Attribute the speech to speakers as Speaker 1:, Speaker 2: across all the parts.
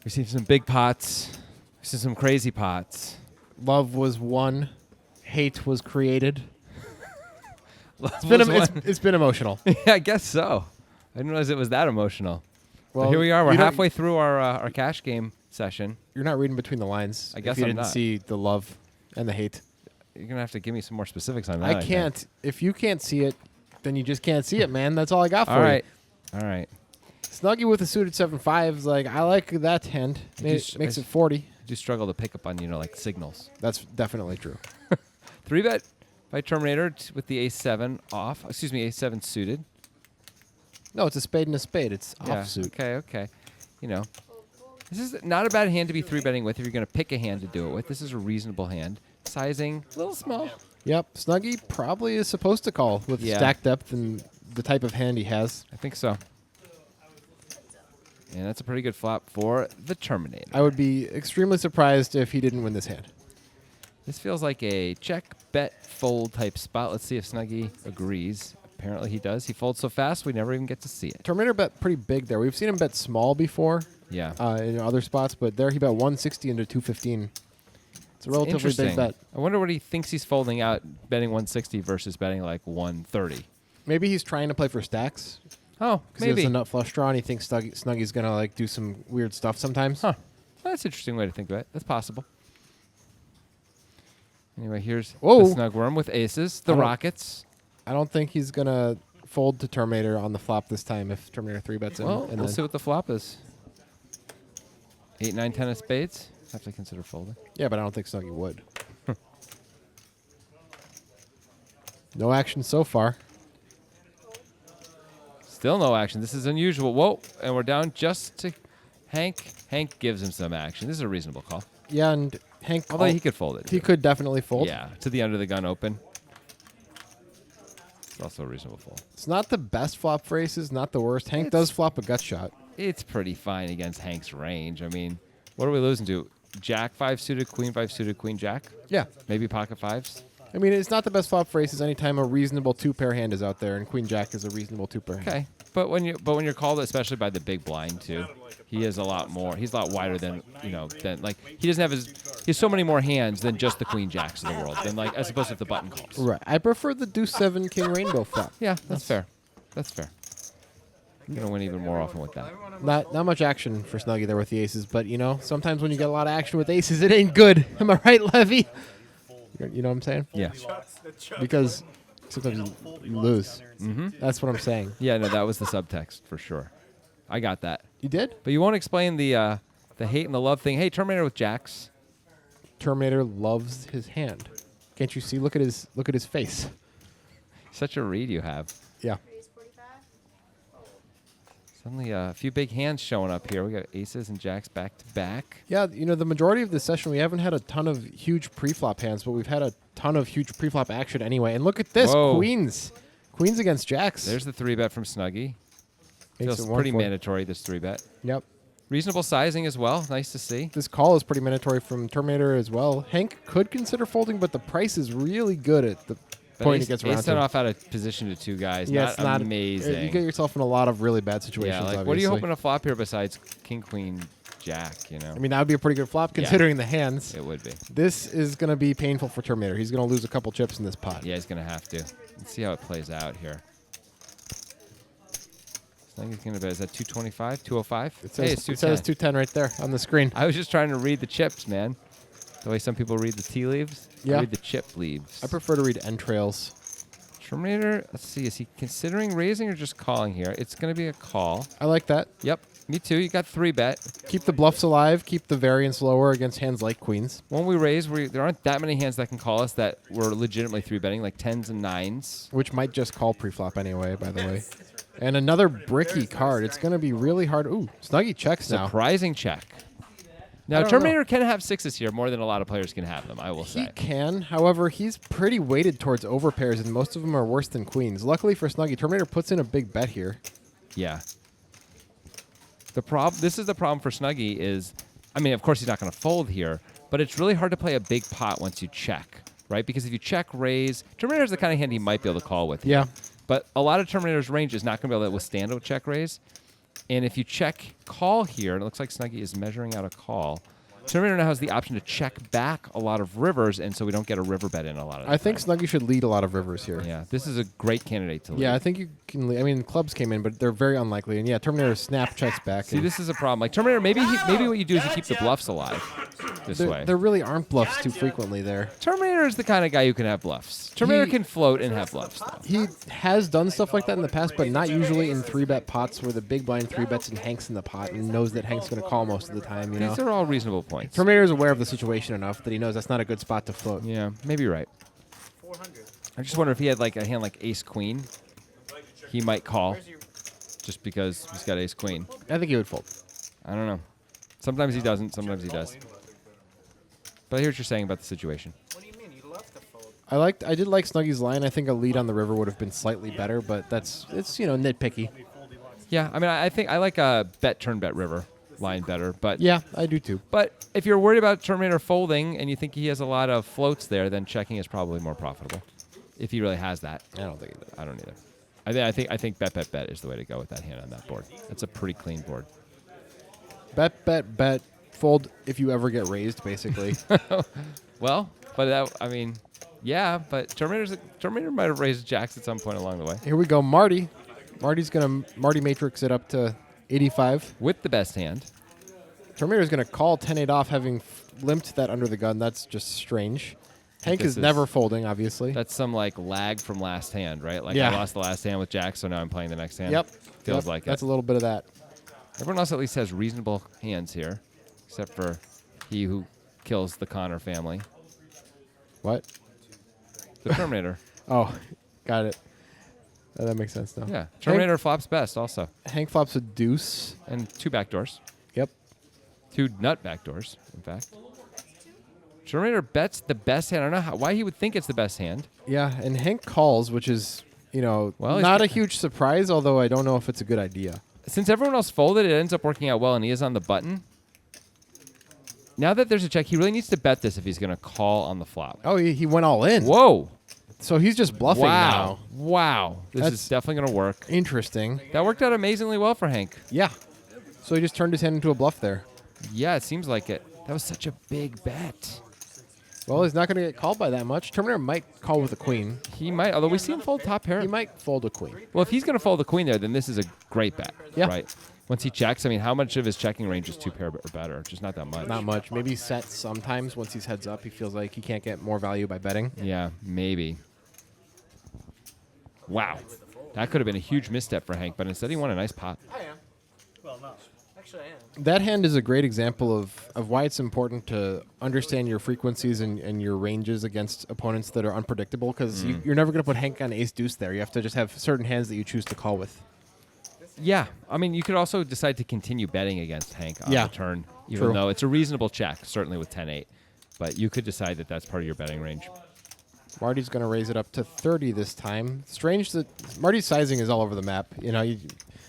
Speaker 1: We've seen some big pots. We've seen some crazy pots.
Speaker 2: Love was won. Hate was created. It's been emotional.
Speaker 1: Yeah, I guess so. I didn't realize it was that emotional.
Speaker 2: Well,
Speaker 1: But here we are. We're
Speaker 2: you don't-
Speaker 1: halfway through our cash game session.
Speaker 2: You're not reading between the lines.
Speaker 1: I guess
Speaker 2: if you
Speaker 1: I'm
Speaker 2: didn't
Speaker 1: not.
Speaker 2: see the love and the hate.
Speaker 1: You're going to have to give me some more specifics on that.
Speaker 2: I
Speaker 1: think.
Speaker 2: can't. If you can't see it, then you just can't see it, man. That's all I got for
Speaker 1: All right.
Speaker 2: you.
Speaker 1: All right.
Speaker 2: Snuggie with a suited 7-5 is like, I like that hand. Makes it 40.
Speaker 1: I do struggle to pick up on, like signals.
Speaker 2: That's definitely true.
Speaker 1: 3-bet by Terminator with the ace-7 off. Excuse me, ace-7 suited.
Speaker 2: No, it's a spade and a spade. It's
Speaker 1: Yeah.
Speaker 2: offsuit.
Speaker 1: Okay. This is not a bad hand to be 3-betting with if you're going to pick a hand to do it with. This is a reasonable hand. Sizing, a little small.
Speaker 2: Yep. Snuggie probably is supposed to call with stack depth and the type of hand he has.
Speaker 1: I think so. And that's a pretty good flop for the Terminator.
Speaker 2: I would be extremely surprised if he didn't win this hand.
Speaker 1: This feels like a check, bet, fold type spot. Let's see if Snuggie agrees. Apparently he does. He folds so fast we never even get to see it.
Speaker 2: Terminator bet pretty big there. We've seen him bet small before
Speaker 1: Yeah.
Speaker 2: in other spots, but there he bet 160 into 215. It's a relatively big
Speaker 1: Interesting.
Speaker 2: bet.
Speaker 1: I wonder what he thinks he's folding out, betting 160 versus betting like 130.
Speaker 2: Maybe he's trying to play for stacks
Speaker 1: Oh,
Speaker 2: because he has
Speaker 1: maybe.
Speaker 2: a nut flush draw and he thinks Snuggie's going to like do some weird stuff sometimes.
Speaker 1: Huh. That's an interesting way to think of it. That's possible. Anyway, here's
Speaker 2: Whoa.
Speaker 1: the snug worm with aces, the
Speaker 2: I don't-
Speaker 1: rockets.
Speaker 2: I don't think he's going to fold to Terminator on the flop this time if Terminator 3 bets him.
Speaker 1: Well,
Speaker 2: and
Speaker 1: we'll
Speaker 2: then-
Speaker 1: see what the flop is. 8, 9, 10 of spades. Have to consider folding.
Speaker 2: Yeah, but I don't think Snuggie would. No action so far.
Speaker 1: Still no action. This is unusual. Whoa, and we're down just to Hank. Hank gives him some action. This is a reasonable call.
Speaker 2: Yeah, and Hank,
Speaker 1: Although he could fold it.
Speaker 2: he
Speaker 1: too.
Speaker 2: could definitely fold.
Speaker 1: Yeah, to the under the gun open. It's also a reasonable fold.
Speaker 2: It's not the best flop for aces, not the worst. Hank
Speaker 1: It's-
Speaker 2: does flop a gut shot.
Speaker 1: It's pretty fine against Hank's range. I mean, what are we losing to? Jack 5 suited, Queen 5 suited, Queen Jack?
Speaker 2: Yeah.
Speaker 1: Maybe pocket fives?
Speaker 2: I mean, it's not the best flop for aces anytime a reasonable two-pair hand is out there, and Queen Jack is a reasonable two-pair hand.
Speaker 1: Okay. But when you're called, especially by the big blind too, he is a lot more. He's a lot wider than he doesn't have he has so many more hands than just the Queen Jacks of the world. Than as opposed to the button calls.
Speaker 2: Right. I prefer the Deuce 7 King Rainbow flop.
Speaker 1: Yeah, that's fair. That's fair. You're gonna win even more often with that.
Speaker 2: Not much action for Snuggie there with the aces, but sometimes when you get a lot of action with aces, it ain't good. Am I right, Levy? You know what I'm saying?
Speaker 1: Yeah.
Speaker 2: Because sometimes you lose.
Speaker 1: Mm-hmm.
Speaker 2: That's what I'm saying.
Speaker 1: Yeah, no, that was the subtext for sure. I got that.
Speaker 2: You did?
Speaker 1: But you won't explain the hate and the love thing. Hey, Terminator with jacks.
Speaker 2: Terminator loves his hand. Can't you see? Look at his face.
Speaker 1: Such a read you have.
Speaker 2: Yeah.
Speaker 1: Suddenly a few big hands showing up here. We got aces and jacks back to back.
Speaker 2: Yeah, the majority of this session, we haven't had a ton of huge pre-flop hands, but we've had a ton of huge pre-flop action anyway. And look at this,
Speaker 1: Whoa.
Speaker 2: Queens against jacks.
Speaker 1: There's the 3-bet from Snuggie.
Speaker 2: Makes
Speaker 1: Feels
Speaker 2: it
Speaker 1: pretty
Speaker 2: 1-4.
Speaker 1: mandatory, this 3-bet.
Speaker 2: Yep.
Speaker 1: Reasonable sizing as well. Nice to see.
Speaker 2: This call is pretty mandatory from Terminator as well. Hank could consider folding, but the price is really good at the
Speaker 1: But
Speaker 2: point
Speaker 1: ace,
Speaker 2: it gets around
Speaker 1: ace 10
Speaker 2: to.
Speaker 1: off out of position to 2 guys.
Speaker 2: Yeah,
Speaker 1: not
Speaker 2: it's not
Speaker 1: amazing.
Speaker 2: You get yourself in a lot of really bad situations.
Speaker 1: yeah, like
Speaker 2: obviously.
Speaker 1: what are you hoping to flop here besides king, queen, jack,
Speaker 2: I mean, that would be a pretty good flop considering the hands.
Speaker 1: It would be.
Speaker 2: This is going to be painful for Terminator. He's going to lose a couple chips in this pot.
Speaker 1: Yeah, he's going to have to. Let's see how it plays out here. Snuggie's going to bet. Is that 225, 205?
Speaker 2: It
Speaker 1: Hey,
Speaker 2: says,
Speaker 1: it's
Speaker 2: it says
Speaker 1: 210.
Speaker 2: 210 right there on the screen.
Speaker 1: I was just trying to read the chips, man. The way some people read the tea leaves.
Speaker 2: Yeah.
Speaker 1: I read the chip leaves.
Speaker 2: I prefer to read entrails.
Speaker 1: Terminator, let's see. Is he considering raising or just calling here? It's going to be a call.
Speaker 2: I like that.
Speaker 1: Yep. Me too. You got 3-bet.
Speaker 2: Keep the bluffs alive. Keep the variance lower against hands like queens.
Speaker 1: When we raise, there aren't that many hands that can call us that we're legitimately 3-betting, like 10s and 9s.
Speaker 2: Which might just call pre-flop anyway, by the way. And another bricky card. It's going to be really hard. Ooh, Snuggie checks now.
Speaker 1: Surprising check.
Speaker 2: I
Speaker 1: Now,
Speaker 2: don't
Speaker 1: Terminator can have 6s here more than a lot of players can have them, I will
Speaker 2: He
Speaker 1: say.
Speaker 2: can. However, he's pretty weighted towards overpairs, and most of them are worse than queens. Luckily for Snuggie, Terminator puts in a big bet here.
Speaker 1: Yeah. This is the problem for Snuggie is, I mean, of course he's not going to fold here, but it's really hard to play a big pot once you check, right? Because if you check raise, Terminator's the kind of hand he might be able to call with.
Speaker 2: Yeah.
Speaker 1: But a lot of Terminator's range is not going to be able to withstand a check raise. And if you check call here, and it looks like Snuggie is measuring out a call. Terminator now has the option to check back a lot of rivers, and so we don't get a river bet in a lot of the
Speaker 2: I think
Speaker 1: time.
Speaker 2: Snuggie should lead a lot of rivers here.
Speaker 1: Yeah, this is a great candidate to lead.
Speaker 2: Yeah, I think you can lead. I mean, clubs came in, but they're very unlikely. And yeah, Terminator snap checks back.
Speaker 1: See, this is a problem. Like Terminator, maybe what you do is you keep the bluffs alive this way.
Speaker 2: There really aren't bluffs too frequently there.
Speaker 1: Terminator is the kind of guy who can have bluffs. Terminator can float and have bluffs, though.
Speaker 2: He has done stuff like that in the past, but not usually in 3-bet pots where the big blind 3-bets and Hank's in the pot and knows that Hank's going to call most of the time. You know,
Speaker 1: These are all reasonable points.
Speaker 2: Terminator's aware of the situation enough that he knows that's not a good spot to float.
Speaker 1: Yeah, maybe you're right.
Speaker 3: 400.
Speaker 1: I just wonder if he had like a hand like ace queen, he might call, just because he's got ace queen.
Speaker 2: I think he would fold.
Speaker 1: I don't know. Sometimes he doesn't. Sometimes he does. But I hear what you're saying about the situation.
Speaker 3: What do you mean? You love to fold.
Speaker 2: I did like Snuggie's line. I think a lead on the river would have been slightly better, but it's nitpicky.
Speaker 1: Yeah, I mean, I think I like a bet turn bet river line better, but
Speaker 2: Yeah, I do too.
Speaker 1: But if you're worried about Terminator folding and you think he has a lot of floats there, then checking is probably more profitable. If he really has that.
Speaker 2: I don't think he does.
Speaker 1: I don't either. I think bet bet bet is the way to go with that hand on that board. That's a pretty clean board.
Speaker 2: Bet, fold if you ever get raised, basically.
Speaker 1: Well, but that, I mean, yeah, but Terminator might have raised jacks at some point along the way.
Speaker 2: Here we go, Marty. Marty Matrix it up to 85.
Speaker 1: With the best hand.
Speaker 2: Terminator's going to call 10-8 off, having limped that under the gun. That's just strange. Hank
Speaker 1: This
Speaker 2: is
Speaker 1: is-
Speaker 2: never folding, obviously.
Speaker 1: That's some like lag from last hand, right? Like
Speaker 2: Yeah.
Speaker 1: I lost the last hand with jacks, so now I'm playing the next hand.
Speaker 2: Yep.
Speaker 1: Feels
Speaker 2: Yep,
Speaker 1: like
Speaker 2: that's
Speaker 1: it.
Speaker 2: a little bit of that.
Speaker 1: Everyone else at least has reasonable hands here, except for he who kills the Connor family,
Speaker 2: What?
Speaker 1: the Terminator.
Speaker 2: Oh, got it. That makes sense now.
Speaker 1: Yeah, Terminator flops best also,
Speaker 2: Hank flops a deuce.
Speaker 1: and 2 backdoors,
Speaker 2: Yep.
Speaker 1: 2 nut backdoors, in fact. Terminator bets the best hand. I don't know why he would think it's the best hand.
Speaker 2: Yeah, and Hank calls, which is,
Speaker 1: Well, he's
Speaker 2: not a
Speaker 1: g-
Speaker 2: huge surprise, although I don't know if it's a good idea.
Speaker 1: Since everyone else folded, it ends up working out well, and he is on the button. Now that there's a check, he really needs to bet this if he's going to call on the flop.
Speaker 2: Oh, he went all in.
Speaker 1: Whoa!
Speaker 2: So he's just bluffing
Speaker 1: Wow!
Speaker 2: now.
Speaker 1: Wow! This
Speaker 2: That's-
Speaker 1: is definitely going to work.
Speaker 2: Interesting.
Speaker 1: That worked out amazingly well for Hank.
Speaker 2: Yeah. So he just turned his hand into a bluff there.
Speaker 1: Yeah, it seems like it. That was such a big bet.
Speaker 2: Well, he's not going to get called by that much. Terminator might call with a queen.
Speaker 1: He might, although we see him fold top pair.
Speaker 2: He might fold a queen.
Speaker 1: Well, if he's going to fold the queen there, then this is a great bet.
Speaker 2: Yeah.
Speaker 1: Right. Once he checks, I mean, how much of his checking range is 2 pair or better? Just not that much.
Speaker 2: Not much. Maybe set sometimes once he's heads up. He feels like he can't get more value by betting.
Speaker 1: Yeah, maybe. Wow. That could have been a huge misstep for Hank, but instead he won a nice pot.
Speaker 3: I am. Well, no. Actually, I am.
Speaker 2: That hand is a great example of why it's important to understand your frequencies and your ranges against opponents that are unpredictable, because you're never going to put Hank on ace-deuce there. You have to just have certain hands that you choose to call with.
Speaker 1: Yeah. I mean, you could also decide to continue betting against Hank on
Speaker 2: Yeah.
Speaker 1: the turn, even
Speaker 2: True.
Speaker 1: though it's a reasonable check, certainly with 10-8. But you could decide that that's part of your betting range.
Speaker 2: Marty's going to raise it up to 30 this time. Strange that Marty's sizing is all over the map. You know,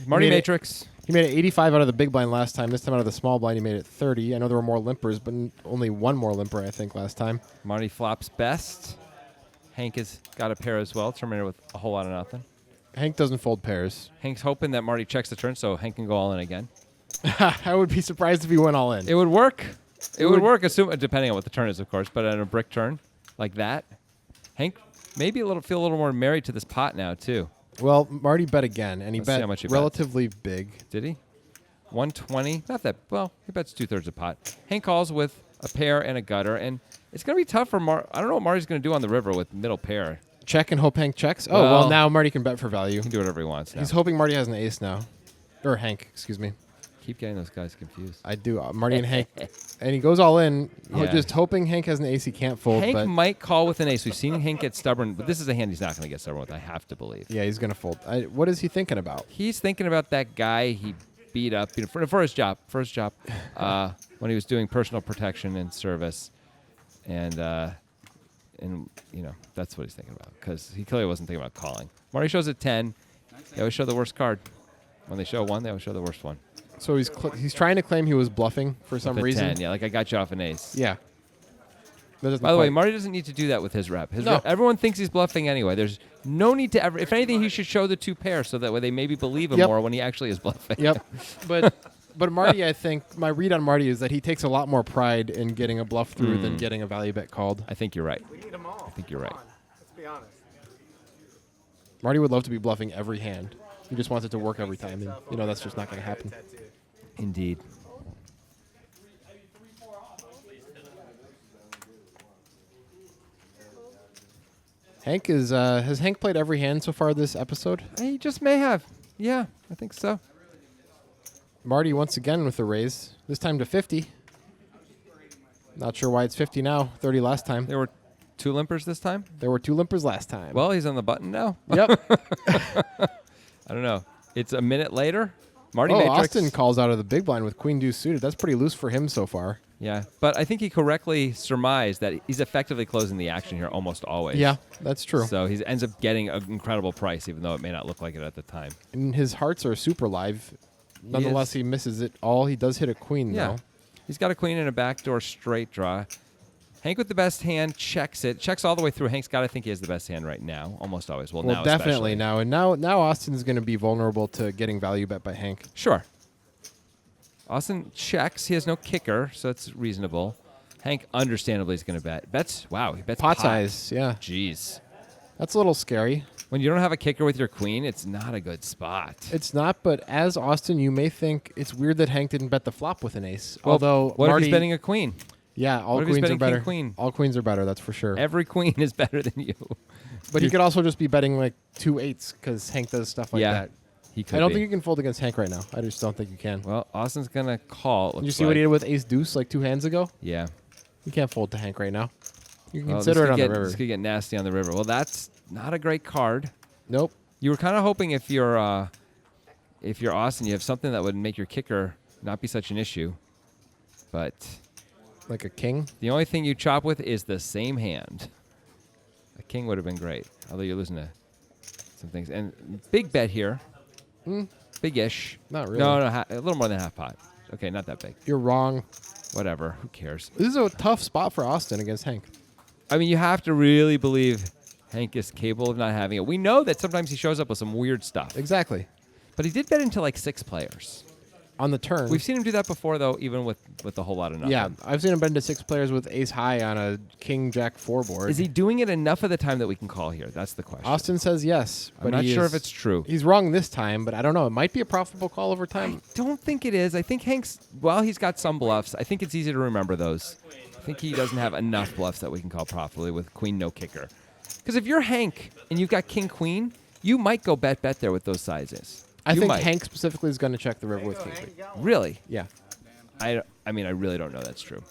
Speaker 1: Marty
Speaker 2: he made it-
Speaker 1: Matrix.
Speaker 2: He made it 85 out of the big blind last time. This time out of the small blind, he made it 30. I know there were more limpers, but only one more limper, I think, last time.
Speaker 1: Marty flops best. Hank has got a pair as well. Terminator with a whole lot of nothing.
Speaker 2: Hank doesn't fold pairs.
Speaker 1: Hank's hoping that Marty checks the turn so Hank can go all in again.
Speaker 2: I would be surprised if he went all in.
Speaker 1: It would work. It would
Speaker 2: would-
Speaker 1: work, depending on what the turn is, of course. But on a brick turn like that, Hank maybe feel a little more married to this pot now too.
Speaker 2: Well, Marty bet again, and he
Speaker 1: Let's see
Speaker 2: bet
Speaker 1: how much he bets.
Speaker 2: relatively big.
Speaker 1: Did he? 120. Not that well. He bets 2/3 a pot. Hank calls with a pair and a gutter, and it's gonna be tough for I don't know what Marty's gonna do on the river with middle pair.
Speaker 2: Check and hope Hank checks. Oh, well,
Speaker 1: Well-
Speaker 2: now Marty can bet for value.
Speaker 1: He can do whatever he wants now.
Speaker 2: He's hoping Marty has an ace now. Or Hank, excuse me.
Speaker 1: Keep getting those guys confused.
Speaker 2: I do. Marty and Hank. And he goes all in,
Speaker 1: Yeah.
Speaker 2: just hoping Hank has an ace he can't fold.
Speaker 1: Hank
Speaker 2: but
Speaker 1: might call with an ace. We've seen Hank get stubborn, but this is a hand he's not going to get stubborn with, I have to believe.
Speaker 2: yeah, he's going to fold. What is he thinking about?
Speaker 1: He's thinking about that guy he beat up for his job, when he was doing personal protection and service. And that's what he's thinking about, because he clearly wasn't thinking about calling. Marty shows a 10. They always show the worst card. When they show 1, they always show the worst one.
Speaker 2: So he's trying to claim he was bluffing for some
Speaker 1: The
Speaker 2: reason.
Speaker 1: 10, yeah, like I got you off an ace.
Speaker 2: Yeah.
Speaker 1: By the way, Marty doesn't need to do that with his rep. Everyone thinks he's bluffing anyway. There's no need to ever. If anything, he should show the 2 pair so that way they maybe believe him more when he actually is bluffing.
Speaker 2: Yep. But Marty, I think my read on Marty is that he takes a lot more pride in getting a bluff through than getting a value bet called.
Speaker 1: I think you're right.
Speaker 3: We need them all.
Speaker 1: I think you're right.
Speaker 3: Let's be honest.
Speaker 2: Marty would love to be bluffing every hand. He just wants it to work every time, and that's just not going to happen.
Speaker 1: Indeed.
Speaker 2: Hank has Hank played every hand so far this episode?
Speaker 1: He just may have. Yeah, I think so.
Speaker 2: Marty once again with the raise, this time to 50. Not sure why it's 50 now, 30 last time.
Speaker 1: There were 2 limpers this time?
Speaker 2: There were 2 limpers last time.
Speaker 1: Well, he's on the button now.
Speaker 2: Yep.
Speaker 1: I don't know. It's a minute later. Marty
Speaker 2: Matrix.
Speaker 1: Matrix.
Speaker 2: Austin calls out of the big blind with queen deuce suited. That's pretty loose for him so far.
Speaker 1: Yeah, but I think he correctly surmised that he's effectively closing the action here almost always.
Speaker 2: Yeah, that's true.
Speaker 1: So he ends up getting an incredible price, even though it may not look like it at the time.
Speaker 2: And his hearts are super live. Nonetheless, he misses it all. He does hit a queen, though.
Speaker 1: He's got a queen and a backdoor straight draw. Hank with the best hand checks it. Checks all the way through. Hank's got to think he has the best hand right now, almost always. Well, now
Speaker 2: definitely
Speaker 1: especially.
Speaker 2: now. And now Austin's going to be vulnerable to getting value bet by Hank.
Speaker 1: Sure. Austin checks. He has no kicker, so it's reasonable. Hank, understandably, is going to bet. Wow, he bets
Speaker 2: Pot size, yeah.
Speaker 1: Jeez.
Speaker 2: That's a little scary.
Speaker 1: When you don't have a kicker with your queen, it's not a good spot.
Speaker 2: It's not, but as Austin, you may think it's weird that Hank didn't bet the flop with an ace.
Speaker 1: Well,
Speaker 2: although
Speaker 1: what
Speaker 2: Marty,
Speaker 1: if he's betting a queen?
Speaker 2: Yeah, all
Speaker 1: What if he's
Speaker 2: queens are
Speaker 1: betting
Speaker 2: better.
Speaker 1: king, queen?
Speaker 2: All queens are better, that's for sure.
Speaker 1: Every queen is better than you.
Speaker 2: But he could also just be betting like 2 8s because Hank does stuff like that.
Speaker 1: He could
Speaker 2: I don't
Speaker 1: be.
Speaker 2: think you can fold against Hank right now. I just don't think you can.
Speaker 1: Well, Austin's going to call.
Speaker 2: Did you see what he did with ace deuce like 2 hands ago?
Speaker 1: Yeah.
Speaker 2: You can't fold to Hank right now. You can
Speaker 1: Well,
Speaker 2: consider it on the
Speaker 1: This
Speaker 2: river.
Speaker 1: could get nasty on the river. Well, that's not a great card.
Speaker 2: Nope.
Speaker 1: You were kind of hoping if you're Austin, you have something that would make your kicker not be such an issue. But
Speaker 2: Like a king?
Speaker 1: the only thing you chop with is the same hand. A king would have been great, although you're losing to some things. And big bet here. Big-ish.
Speaker 2: Not really.
Speaker 1: No, a little more than half pot. Okay, not that big.
Speaker 2: You're wrong.
Speaker 1: Whatever. Who cares?
Speaker 2: This is a tough spot for Austin against Hank.
Speaker 1: I mean, you have to really believe Hank is capable of not having it. We know that sometimes he shows up with some weird stuff.
Speaker 2: Exactly.
Speaker 1: But he did bet into like 6 players.
Speaker 2: On the turn.
Speaker 1: We've seen him do that before, though, even with a whole lot of nothing.
Speaker 2: Yeah, I've seen him bet into 6 players with ace high on a king jack 4 board.
Speaker 1: Is he doing it enough of the time that we can call here? That's the question.
Speaker 2: Austin says yes, but
Speaker 1: I'm not sure if it's true.
Speaker 2: He's wrong this time, but I don't know. It might be a profitable call over time.
Speaker 1: I don't think it is. I think Hank's, well, he's got some bluffs. I think it's easy to remember those. I think he doesn't have enough bluffs that we can call profitably with queen no kicker. Because if you're Hank and you've got king queen, you might go bet there with those sizes.
Speaker 2: I think
Speaker 1: might.
Speaker 2: Hank specifically is going to check the river with king queen.
Speaker 1: Really?
Speaker 2: Yeah.
Speaker 1: I mean, I really don't know that's true.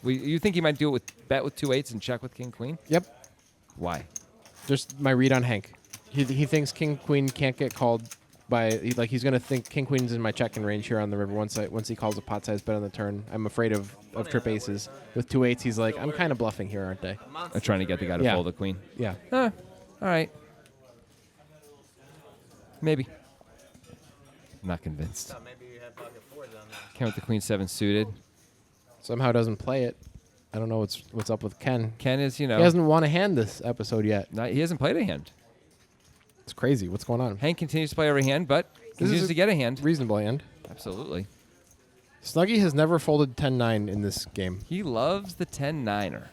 Speaker 1: You think he might do it with bet with 2 8s and check with king queen?
Speaker 2: Yep.
Speaker 1: Why?
Speaker 2: Just my read on Hank. He thinks king queen can't get called by he's going to think king queen's in my checking range here on the river once he calls a pot size bet on the turn. I'm afraid of trip aces with 2 8s. He's like, I'm kind of bluffing here, aren't they?
Speaker 1: I'm trying to get the guy to fold the queen.
Speaker 2: Yeah.
Speaker 1: All right. Maybe. I'm not convinced.
Speaker 3: Maybe you have pocket 4s on there.
Speaker 1: Ken with the queen 7 suited.
Speaker 2: Somehow doesn't play it. I don't know what's up with Ken.
Speaker 1: Ken is,
Speaker 2: He hasn't won a hand this episode yet.
Speaker 1: he hasn't played a hand.
Speaker 2: It's crazy. What's going on?
Speaker 1: Hank continues to play every hand, but continues to get a hand.
Speaker 2: Reasonable hand.
Speaker 1: Absolutely.
Speaker 2: Snuggie has never folded 10-9 in this game.
Speaker 1: He loves the 10-9er.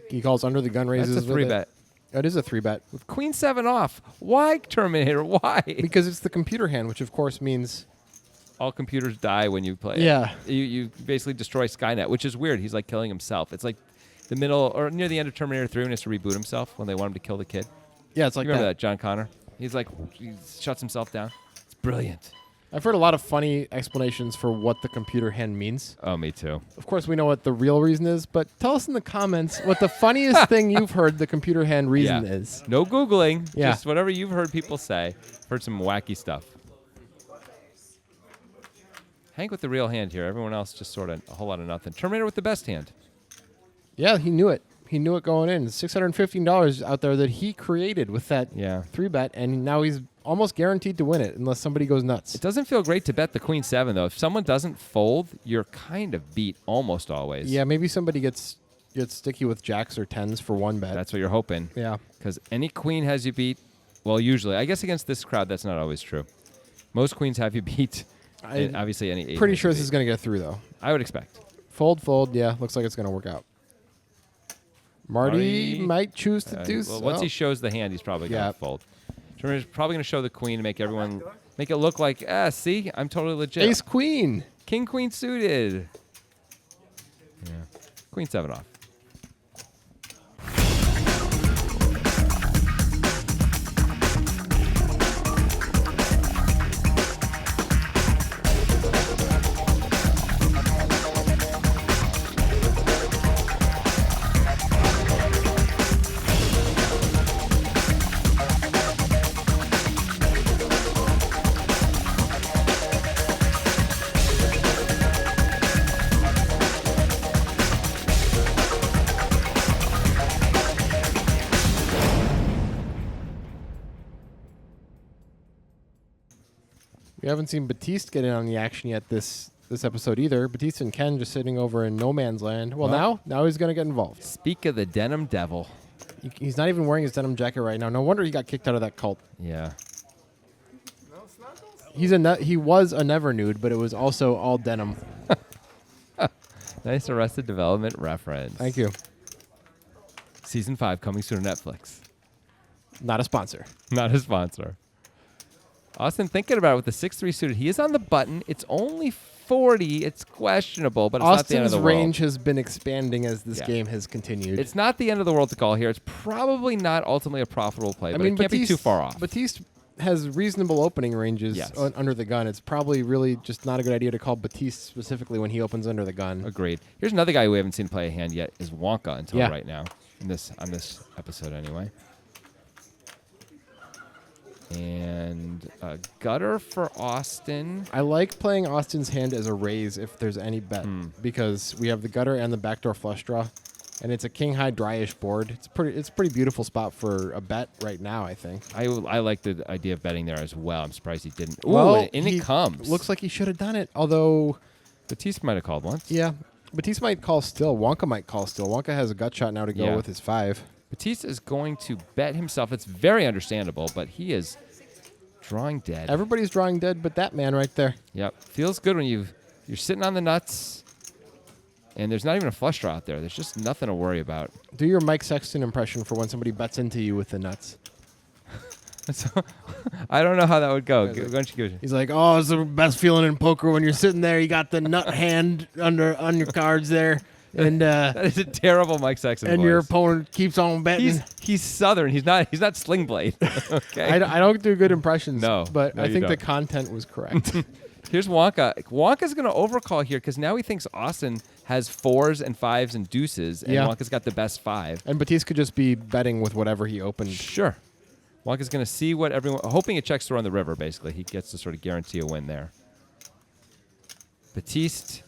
Speaker 2: He calls under the gun raises.
Speaker 1: That's a 3-bet.
Speaker 2: That is a 3-bet.
Speaker 1: With queen 7 off. Why, Terminator? Why?
Speaker 2: Because it's the computer hand, which of course means...
Speaker 1: All computers die when you play
Speaker 2: Yeah.
Speaker 1: it. You basically destroy Skynet, which is weird. He's like killing himself. It's like the middle or near the end of Terminator 3 when he has to reboot himself when they want him to kill the kid.
Speaker 2: Yeah, it's like
Speaker 1: You remember that, John Connor? He shuts himself down. It's brilliant.
Speaker 2: I've heard a lot of funny explanations for what the computer hand means.
Speaker 1: Oh, me too.
Speaker 2: Of course, we know what the real reason is, but tell us in the comments what the funniest thing you've heard the computer hand reason is.
Speaker 1: No Googling.
Speaker 2: Yeah.
Speaker 1: Just whatever you've heard people say. Heard some wacky stuff. Hank with the real hand here. Everyone else just sort of a whole lot of nothing. Terminator with the best hand.
Speaker 2: Yeah, he knew it. He knew it going in. $615 out there that he created with that 3-bet, and now he's almost guaranteed to win it unless somebody goes nuts.
Speaker 1: It doesn't feel great to bet the queen 7, though. If someone doesn't fold, you're kind of beat almost always.
Speaker 2: Yeah, maybe somebody gets Get sticky with jacks or tens for one bet.
Speaker 1: That's what you're hoping.
Speaker 2: Yeah.
Speaker 1: Because any queen has you beat. Well, usually. I guess against this crowd, that's not always true. Most queens have you beat. And obviously, any eight.
Speaker 2: Pretty sure this is going to get through, though.
Speaker 1: I would expect.
Speaker 2: Fold. Yeah, looks like it's going to work out. Marty might choose to do so.
Speaker 1: Well, once he shows the hand, he's probably going to fold. He's probably going to show the queen to make everyone make it look like, see, I'm totally legit.
Speaker 2: Ace queen.
Speaker 1: King queen suited. Yeah. Queen 7 off.
Speaker 2: We haven't seen Batiste get in on the action yet this episode either. Batiste and Ken just sitting over in no man's land. Well, now he's going to get involved.
Speaker 1: Speak of the denim devil.
Speaker 2: He's not even wearing his denim jacket right now. No wonder he got kicked out of that cult.
Speaker 1: Yeah.
Speaker 2: He was a never nude, but it was also all denim.
Speaker 1: Nice Arrested Development reference.
Speaker 2: Thank you.
Speaker 1: Season 5 coming soon to Netflix.
Speaker 2: Not a sponsor.
Speaker 1: Not a sponsor. Austin, thinking about it with the 6-3 suited, he is on the button. It's only 40. It's questionable, but it's not the end of the
Speaker 2: Austin's
Speaker 1: world.
Speaker 2: range has been expanding as this game has continued.
Speaker 1: It's not the end of the world to call here. It's probably not ultimately a profitable play, but it can't be too far off.
Speaker 2: Batiste has reasonable opening ranges under the gun. It's probably really just not a good idea to call Batiste specifically when he opens under the gun.
Speaker 1: Agreed. Here's another guy we haven't seen play a hand yet is Wonka until right now, on this episode anyway. And a gutter for Austin.
Speaker 2: I like playing Austin's hand as a raise if there's any bet because we have the gutter and the backdoor flush draw, and it's a king high dryish board. It's a pretty beautiful spot for a bet right now. I think.
Speaker 1: I like the idea of betting there as well. I'm surprised he didn't. Ooh,
Speaker 2: well,
Speaker 1: and it comes.
Speaker 2: Looks like he should have done it. Although
Speaker 1: Batiste might have called once.
Speaker 2: Yeah, Batiste might call still. Wonka might call still. Wonka has a gut shot now to go with his 5.
Speaker 1: Batiste is going to bet himself. It's very understandable, but he is drawing dead.
Speaker 2: Everybody's drawing dead but that man right there.
Speaker 1: Yep. Feels good when you're sitting on the nuts, and there's not even a flush draw out there. There's just nothing to worry about.
Speaker 2: Do your Mike Sexton impression for when somebody bets into you with the nuts.
Speaker 1: So, I don't know how that would go. Why don't you give it?
Speaker 2: He's like, oh, it's the best feeling in poker when you're sitting there. You got the nut hand on your cards there. And
Speaker 1: that is a terrible Mike Sexton
Speaker 2: and
Speaker 1: voice.
Speaker 2: Your opponent keeps on betting.
Speaker 1: He's Southern. He's not Sling Blade. Okay.
Speaker 2: I don't do good impressions. But I think
Speaker 1: don't.
Speaker 2: the content was correct.
Speaker 1: Here's Wonka. Wonka's going to overcall here because now he thinks Austin has 4s and 5s and deuces, and Wonka's got the best 5.
Speaker 2: And Batiste could just be betting with whatever he opened.
Speaker 1: Sure. Wonka's going to see what everyone, hoping it checks through on the river. Basically, he gets to sort of guarantee a win there. Batiste.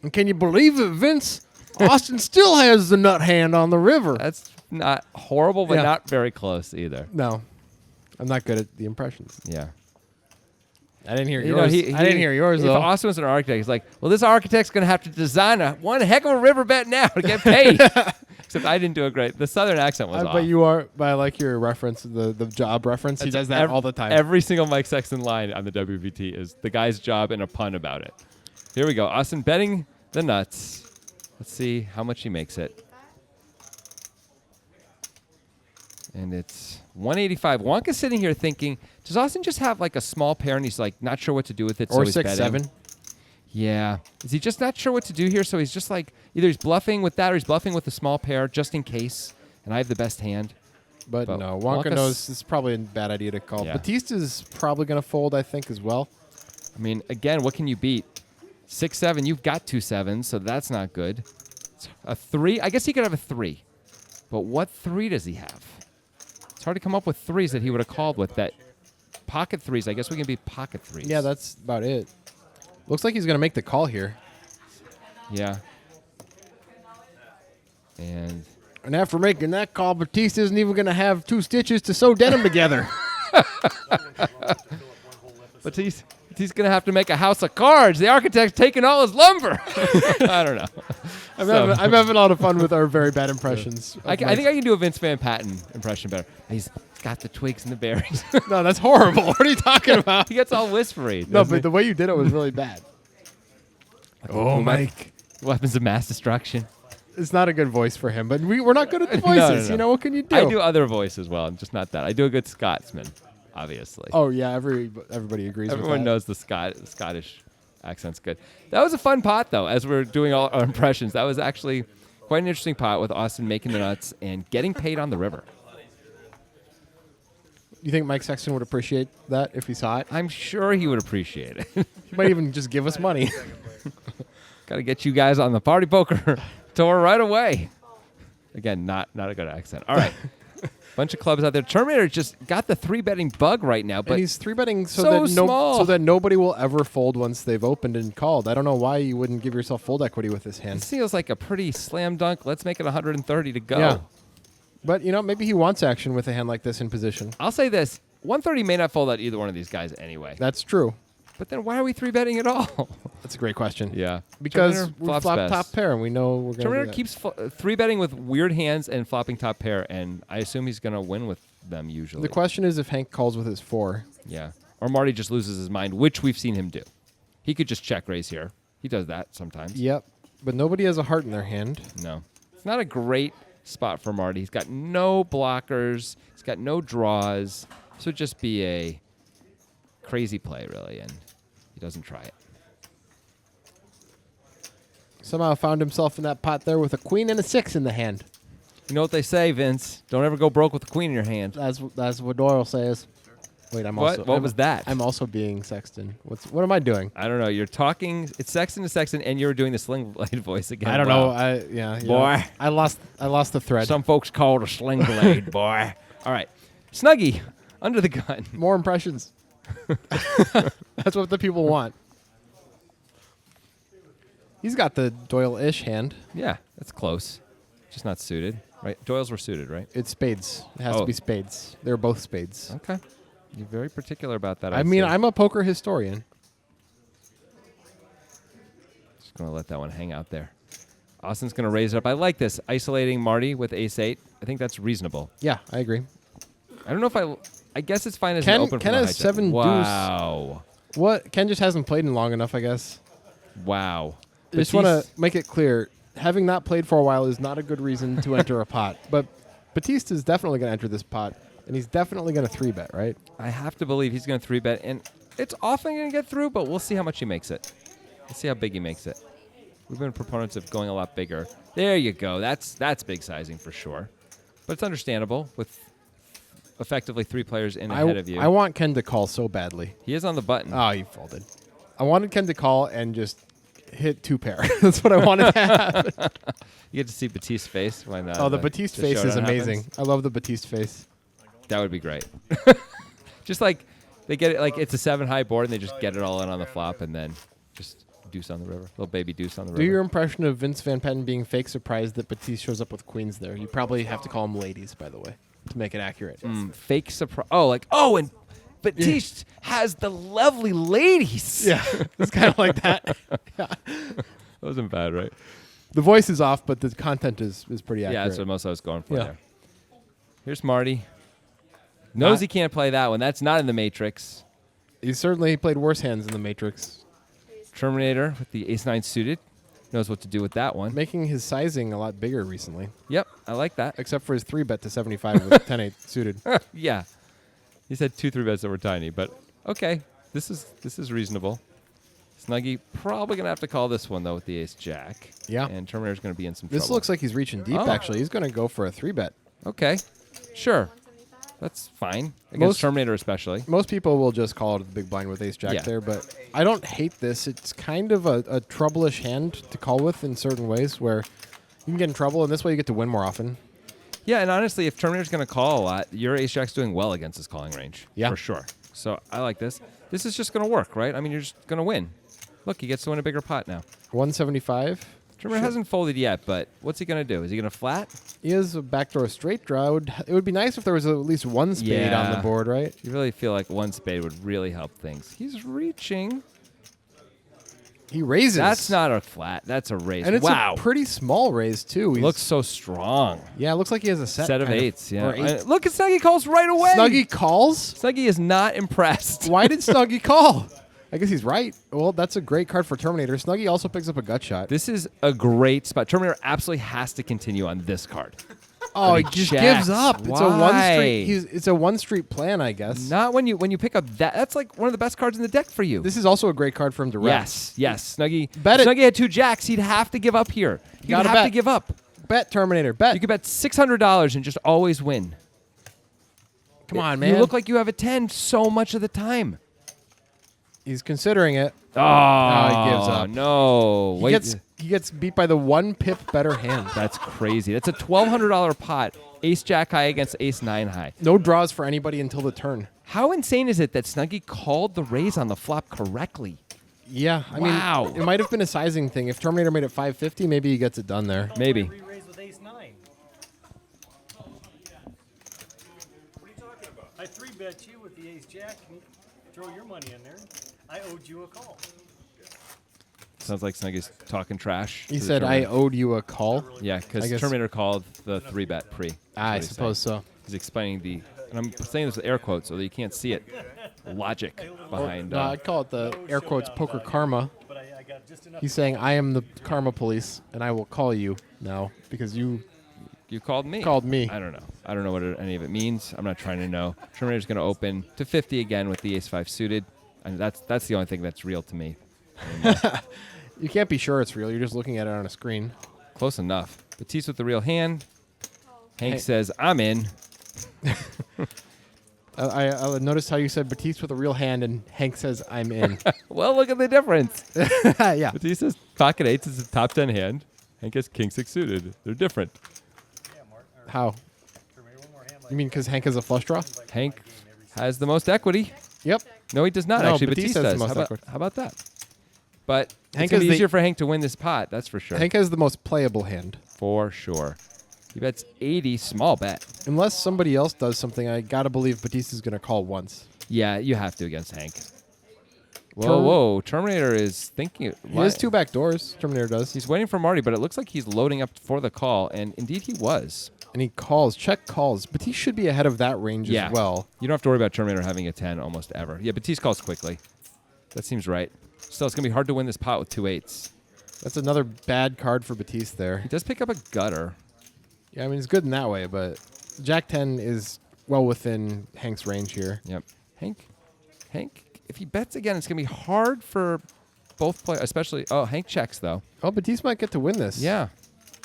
Speaker 2: And can you believe it, Vince? Austin still has the nut hand on the river.
Speaker 1: That's not horrible, but not very close either.
Speaker 2: No. I'm not good at the impressions.
Speaker 1: Yeah.
Speaker 2: I didn't hear yours. I didn't hear yours, though.
Speaker 1: If Austin was an architect, he's like, well, this architect's going to have to design one heck of a river bet now to get paid. Except I didn't do it great. The Southern accent was off.
Speaker 2: But I like your reference, the job reference. He does that all the time.
Speaker 1: Every single Mike Sexton line on the WVT is the guy's job and a pun about it. Here we go. Austin betting the nuts. Let's see how much he makes it. And it's 185. Wonka's sitting here thinking, does Austin just have like a small pair and he's like not sure what to do with it?
Speaker 2: Or
Speaker 1: so
Speaker 2: 6-7.
Speaker 1: Yeah. Is he just not sure what to do here? So he's just like, either he's bluffing with that or he's bluffing with a small pair just in case. And I have the best hand.
Speaker 2: But no, Wonka knows it's probably a bad idea to call.
Speaker 1: Yeah.
Speaker 2: Batiste is probably going to fold, I think, as well.
Speaker 1: I mean, again, what can you beat? 6-7, you've got 2 7s, so that's not good. A 3, I guess he could have a 3. But what 3 does he have? It's hard to come up with 3s that he would have called with that. Pocket 3s, I guess we can be pocket 3s.
Speaker 2: Yeah, that's about it. Looks like he's going to make the call here.
Speaker 1: Yeah. And
Speaker 2: after making that call, Batiste isn't even going to have 2 stitches to sew denim together.
Speaker 1: He's going to have to make a house of cards. The architect's taking all his lumber. I don't know.
Speaker 2: I'm having a lot of fun with our very bad impressions.
Speaker 1: I think I can do a Vince Van Patten impression better. He's got the twigs and the berries.
Speaker 2: No, that's horrible. What are you talking about?
Speaker 1: He gets all whispery.
Speaker 2: No,
Speaker 1: doesn't
Speaker 2: but
Speaker 1: he?
Speaker 2: the way you did it was really bad. Oh, Mike.
Speaker 1: Weapons of mass destruction.
Speaker 2: It's not a good voice for him, but we're not good at the
Speaker 1: No, no,
Speaker 2: voices.
Speaker 1: no.
Speaker 2: You know, what can you do?
Speaker 1: I do other voice as well. I'm just not that. I do a good Scotsman, obviously.
Speaker 2: Oh, yeah, everybody agrees with
Speaker 1: Everyone
Speaker 2: that.
Speaker 1: knows the Scottish accent's good. That was a fun pot, though, as we're doing all our impressions. That was actually quite an interesting pot with Austin making the nuts and getting paid on the river.
Speaker 2: You think Mike Sexton would appreciate that if he saw it?
Speaker 1: I'm sure he would appreciate it.
Speaker 2: He might even just give us money.
Speaker 1: Got to get you guys on the party poker tour right away. Again, not a good accent. All right. Bunch of clubs out there. Terminator just got the 3-betting bug right now, but
Speaker 2: and he's 3-betting
Speaker 1: so small.
Speaker 2: so that nobody will ever fold once they've opened and called. I don't know why you wouldn't give yourself fold equity with this hand.
Speaker 1: this feels like a pretty slam dunk. Let's make it 130 to go.
Speaker 2: Yeah. But, maybe he wants action with a hand like this in position.
Speaker 1: I'll say this. 130 may not fold out either one of these guys anyway.
Speaker 2: That's true.
Speaker 1: But then why are we 3-betting at all?
Speaker 2: That's a great question.
Speaker 1: Yeah.
Speaker 2: Because
Speaker 1: Terminator
Speaker 2: we
Speaker 1: flops
Speaker 2: flop
Speaker 1: best.
Speaker 2: top pair, and we know we're going to
Speaker 1: Terminator keeps 3-betting with weird hands and flopping top pair, and I assume he's going to win with them usually.
Speaker 2: The question is if Hank calls with his 4.
Speaker 1: Yeah. Or Marty just loses his mind, which we've seen him do. He could just check raise here. He does that sometimes.
Speaker 2: Yep. But nobody has a heart in their hand.
Speaker 1: No. It's not a great spot for Marty. He's got no blockers. He's got no draws. This would just be a crazy play, really, and he doesn't try it.
Speaker 2: Somehow found himself in that pot there with a queen and a 6 in the hand.
Speaker 1: You know what they say, Vince? Don't ever go broke with a queen in your hand.
Speaker 2: That's what Doyle says. Wait, I'm
Speaker 1: What?
Speaker 2: also.
Speaker 1: What was that?
Speaker 2: I'm also being Sexton. What am I doing?
Speaker 1: I don't know. You're talking. It's Sexton to Sexton, and you're doing the Sling Blade voice again.
Speaker 2: I don't
Speaker 1: Wow.
Speaker 2: know.
Speaker 1: Boy.
Speaker 2: I lost the thread.
Speaker 1: Some folks call it a Sling Blade, boy. All right. Snuggie, under the gun.
Speaker 2: More impressions. That's what the people want. He's got the Doyle-ish hand.
Speaker 1: Yeah, that's close. Just not suited, right? Doyle's were suited, right?
Speaker 2: It's spades. It has to be spades. They're both spades.
Speaker 1: Okay. You're very particular about that.
Speaker 2: I mean, I'm a poker historian.
Speaker 1: Just going to let that one hang out there. Austin's going to raise it up. I like this. Isolating Marty with ace-8. I think that's reasonable.
Speaker 2: Yeah, I agree.
Speaker 1: I don't know if I guess it's fine as
Speaker 2: Ken-
Speaker 1: an open
Speaker 2: Ken
Speaker 1: from the
Speaker 2: has
Speaker 1: hijack.
Speaker 2: 7 deuce.
Speaker 1: Wow.
Speaker 2: What? Ken just hasn't played in long enough, I guess.
Speaker 1: Wow.
Speaker 2: I just want to make it clear, having not played for a while is not a good reason to enter a pot. But Batiste is definitely going to enter this pot, and he's definitely going to 3-bet, right?
Speaker 1: I have to believe he's going to 3-bet, and it's often going to get through, but we'll see how much he makes it. Let's see how big he makes it. We've been proponents of going a lot bigger. There you go. That's big sizing for sure. But it's understandable with effectively 3 players in ahead of you.
Speaker 2: I want Ken to call so badly.
Speaker 1: He is on the button.
Speaker 2: Oh, you folded. I wanted Ken to call and just hit 2 pair. That's what I wanted to happen.
Speaker 1: You get to see Batiste's face when
Speaker 2: Oh, the Batiste face is
Speaker 1: showdown
Speaker 2: amazing.
Speaker 1: happens.
Speaker 2: I love the Batiste face.
Speaker 1: That would be great. Just like they get it, like it's a 7-high board, and they just get it all in on the flop, and then just deuce on the river. Little baby deuce on the river.
Speaker 2: Do your impression of Vince Van Patten being fake surprised that Batiste shows up with queens there. You probably have to call them ladies, by the way, to make it accurate.
Speaker 1: Fake surprise. And Batiste has the lovely ladies.
Speaker 2: Yeah, it's kind of like that.
Speaker 1: That wasn't bad, right?
Speaker 2: The voice is off, but the content is pretty accurate.
Speaker 1: Yeah, that's what most I was going for
Speaker 2: Yeah.
Speaker 1: there. Here's Marty. Knows
Speaker 2: Not-
Speaker 1: he can't play that one. That's not in the Matrix.
Speaker 2: He certainly played worse hands in the Matrix,
Speaker 1: Terminator with the ace-9 suited. Knows what to do with that one.
Speaker 2: making his sizing a lot bigger recently,
Speaker 1: Yep, I like that.
Speaker 2: except for his 3-bet to 75 with 10-8 suited.
Speaker 1: Yeah. He said 2 3-bets that were tiny, but okay. This is reasonable. Snuggie probably going to have to call this one, though, with the ace-jack.
Speaker 2: Yeah.
Speaker 1: And Terminator's going to be in some
Speaker 2: This
Speaker 1: trouble.
Speaker 2: looks like he's reaching deep,
Speaker 1: Oh.
Speaker 2: actually. He's going to go for a 3-bet.
Speaker 1: Okay. Sure. That's fine. Against
Speaker 2: Most-
Speaker 1: Terminator especially.
Speaker 2: Most people will just call it the big blind with ace-jack
Speaker 1: Yeah.
Speaker 2: there, but I don't hate this. It's kind of a trouble-ish hand to call with in certain ways where you can get in trouble, and this way you get to win more often.
Speaker 1: Yeah, and honestly, if Terminator's going to call a lot, your ace-jack's doing well against his calling range.
Speaker 2: Yeah.
Speaker 1: For sure. So I like this. This is just going to work, right? I mean, you're just going to win. Look, he gets to win a bigger pot now.
Speaker 2: 175.
Speaker 1: Terminator hasn't folded yet, but what's he going to do? Is he going to flat?
Speaker 2: He has a backdoor straight draw. It would be nice if there was at least one spade on the
Speaker 1: Yeah.
Speaker 2: board, right?
Speaker 1: You really feel like one spade would really help things. He's reaching.
Speaker 2: He raises.
Speaker 1: That's not a flat. That's a raise.
Speaker 2: And it's
Speaker 1: wow.
Speaker 2: a pretty small raise, too. He's,
Speaker 1: Looks so strong.
Speaker 2: Yeah, it looks like he has a
Speaker 1: Set of
Speaker 2: kind
Speaker 1: eights, yeah.
Speaker 2: or eight.
Speaker 1: Look at Snuggie calls right away.
Speaker 2: Snuggie calls?
Speaker 1: Snuggie is not impressed.
Speaker 2: Why did Snuggie call? I guess he's right. Well, that's a great card for Terminator. Snuggie also picks up a gut shot.
Speaker 1: This is a great spot. Terminator absolutely has to continue on this card.
Speaker 2: Oh, he
Speaker 1: But
Speaker 2: just
Speaker 1: checks.
Speaker 2: gives up. It's a one
Speaker 1: Why?
Speaker 2: street. It's a one street plan, I guess.
Speaker 1: Not when you pick up that. That's like one of the best cards in the deck for you.
Speaker 2: This is also a great card for him to rep.
Speaker 1: Yes. Snuggie.
Speaker 2: Bet it.
Speaker 1: Snuggie had 2 jacks. He'd have to give up here. He'd
Speaker 2: Gotta
Speaker 1: have to
Speaker 2: bet.
Speaker 1: give up.
Speaker 2: Bet Terminator. Bet.
Speaker 1: You could bet $600 and just always win.
Speaker 2: Come on, man.
Speaker 1: You look like you have a 10 so much of the time.
Speaker 2: He's considering it.
Speaker 1: Oh,
Speaker 2: he gives up.
Speaker 1: No.
Speaker 2: He gets beat by the 1 pip better hand.
Speaker 1: That's crazy. That's a $1,200 pot. Ace Jack high against Ace 9 high.
Speaker 2: No draws for anybody until the turn.
Speaker 1: How insane is it that Snuggie called the raise on the flop correctly?
Speaker 2: Yeah, I
Speaker 1: Wow.
Speaker 2: mean, it might have been a sizing thing. If Terminator made it 550, maybe he gets it done there.
Speaker 1: Maybe.
Speaker 3: Re-raise with ace 9. What are you talking about? I 3-bet you with the ace jack and throw your money in there. I owed you a call.
Speaker 1: Sounds like Snuggie's talking trash.
Speaker 2: He
Speaker 1: to the
Speaker 2: said, I
Speaker 1: Terminator.
Speaker 2: owed you a call.
Speaker 1: Yeah,
Speaker 2: I
Speaker 1: because
Speaker 2: guess-
Speaker 1: Terminator called the 3-bet pre. That's
Speaker 2: I
Speaker 1: what he's
Speaker 2: suppose
Speaker 1: saying.
Speaker 2: so.
Speaker 1: He's explaining the, and I'm saying this with air quotes so that you can't see it, logic behind.
Speaker 2: No, I'd call it the air quotes poker karma.
Speaker 3: But I got just enough.
Speaker 2: He's saying, I am the karma police, and I will call you now because you
Speaker 1: You called me.
Speaker 2: called me.
Speaker 1: I don't know. I don't know what any of it means. I'm not trying to know. Terminator's going to open to 50 again with the Ace-5 suited. And that's the only thing that's real to me.
Speaker 2: You can't be sure it's real. You're just looking at it on a screen.
Speaker 1: Close enough. Batiste with the real hand. Hank
Speaker 2: Hey.
Speaker 1: says, I'm in.
Speaker 2: I noticed how you said Batiste with a real hand, and Hank says, I'm in.
Speaker 1: Well, look at the difference.
Speaker 2: Yeah.
Speaker 1: Batista's pocket eights is a top 10 hand. Hank has king 6 suited. They're different.
Speaker 3: Yeah, Mark. Or
Speaker 2: How?
Speaker 3: Terminator, one more hand like
Speaker 2: You mean because Hank has a flush draw?
Speaker 1: Hank has the most equity.
Speaker 2: Yep.
Speaker 1: No, he does not.
Speaker 2: No,
Speaker 1: Actually,
Speaker 2: Batiste
Speaker 1: Batiste
Speaker 2: has the
Speaker 1: does.
Speaker 2: most
Speaker 1: How about,
Speaker 2: equity.
Speaker 1: how about that? But
Speaker 2: Hank
Speaker 1: it's going to
Speaker 2: has
Speaker 1: be
Speaker 2: the-
Speaker 1: easier for Hank to win this pot. That's for sure.
Speaker 2: Hank has the most playable hand.
Speaker 1: For sure. He bets 80, small bet.
Speaker 2: Unless somebody else does something, I gotta believe Batista's gonna call once.
Speaker 1: Yeah, you have to against Hank. Whoa,
Speaker 2: Term-
Speaker 1: whoa. Terminator is thinking.
Speaker 2: He has 2 back doors. Terminator does.
Speaker 1: He's waiting for Marty, but it looks like he's loading up for the call, and indeed he was.
Speaker 2: And he calls. Check calls. Batiste should be ahead of that range
Speaker 1: Yeah.
Speaker 2: as well.
Speaker 1: You don't have to worry about Terminator having a 10 almost ever. Yeah, Batiste calls quickly. That seems right. Still, it's going to be hard to win this pot with 2 8s.
Speaker 2: That's another bad card for Batiste there.
Speaker 1: He does pick up a gutter.
Speaker 2: Yeah, I mean, it's good in that way, but Jack 10 is well within Hank's range here.
Speaker 1: Yep. Hank, if he bets again, it's going to be hard for both players, especially. Oh, Hank checks, though.
Speaker 2: Oh, Batiste might get to win this.
Speaker 1: Yeah.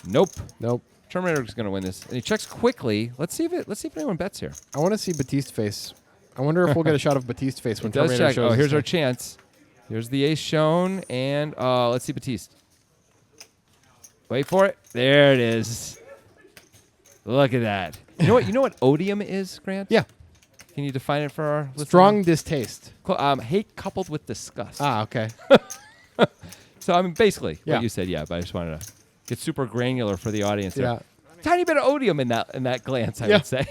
Speaker 1: Nope.
Speaker 2: Nope.
Speaker 1: Terminator's going to win this. And he checks quickly. Let's see if anyone bets here.
Speaker 2: I want to see Batiste face. I wonder if we'll get a shot of Batiste face when
Speaker 1: Does
Speaker 2: Terminator
Speaker 1: check.
Speaker 2: shows
Speaker 1: Oh, here's
Speaker 2: his
Speaker 1: our
Speaker 2: hand.
Speaker 1: chance. Here's the ace shown, and let's see Batiste. Wait for it. There it is. Look at that. You know what odium is, Grant?
Speaker 2: Yeah.
Speaker 1: Can you define it for our listeners?
Speaker 2: Strong distaste.
Speaker 1: Hate coupled with disgust.
Speaker 2: Ah, okay.
Speaker 1: So I mean, basically,
Speaker 2: Yeah.
Speaker 1: what you said. Yeah, but I just wanted to get super granular for the audience. there.
Speaker 2: Yeah.
Speaker 1: Tiny bit of odium in that glance, I
Speaker 2: Yeah.
Speaker 1: would say.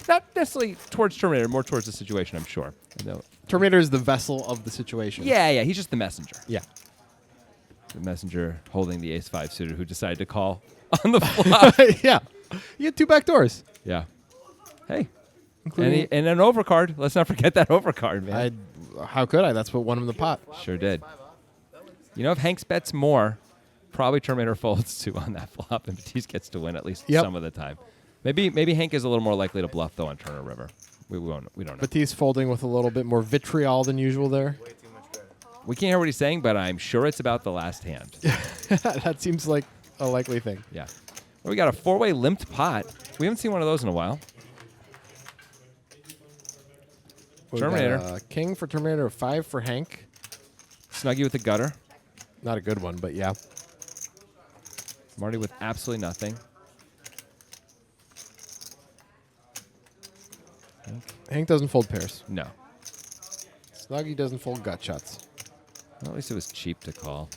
Speaker 1: Not necessarily towards Terminator, more towards the situation, I'm sure. No.
Speaker 2: Terminator is the vessel of the situation.
Speaker 1: Yeah, he's just the messenger.
Speaker 2: Yeah.
Speaker 1: The messenger holding the ace-5 suited who decided to call on the flop.
Speaker 2: Yeah. You had 2 back doors.
Speaker 1: Yeah. Hey.
Speaker 2: Including-
Speaker 1: And an overcard. Let's not forget that overcard, man.
Speaker 2: How could I? That's what won him the pot.
Speaker 1: Sure did. You know, if Hanks bets more, probably Terminator folds too on that flop, and Batiste gets to win at least
Speaker 2: Yep.
Speaker 1: some of the time. Maybe Hank is a little more likely to bluff though on Turner River. We don't know.
Speaker 2: Batiste folding with a little bit more vitriol than usual there.
Speaker 1: We can't hear what he's saying, but I'm sure it's about the last hand.
Speaker 2: That seems like a likely thing.
Speaker 1: Yeah. Well, we got a 4-way limped pot. We haven't seen one of those in a while.
Speaker 2: We've got,
Speaker 1: Terminator.
Speaker 2: King for Terminator, 5 for Hank.
Speaker 1: Snuggie with the gutter.
Speaker 2: Not a good one, but yeah.
Speaker 1: Marty with absolutely nothing.
Speaker 2: Hank doesn't fold pairs.
Speaker 1: No.
Speaker 2: Snuggie doesn't fold gut shots.
Speaker 1: Well, at least it was cheap to call.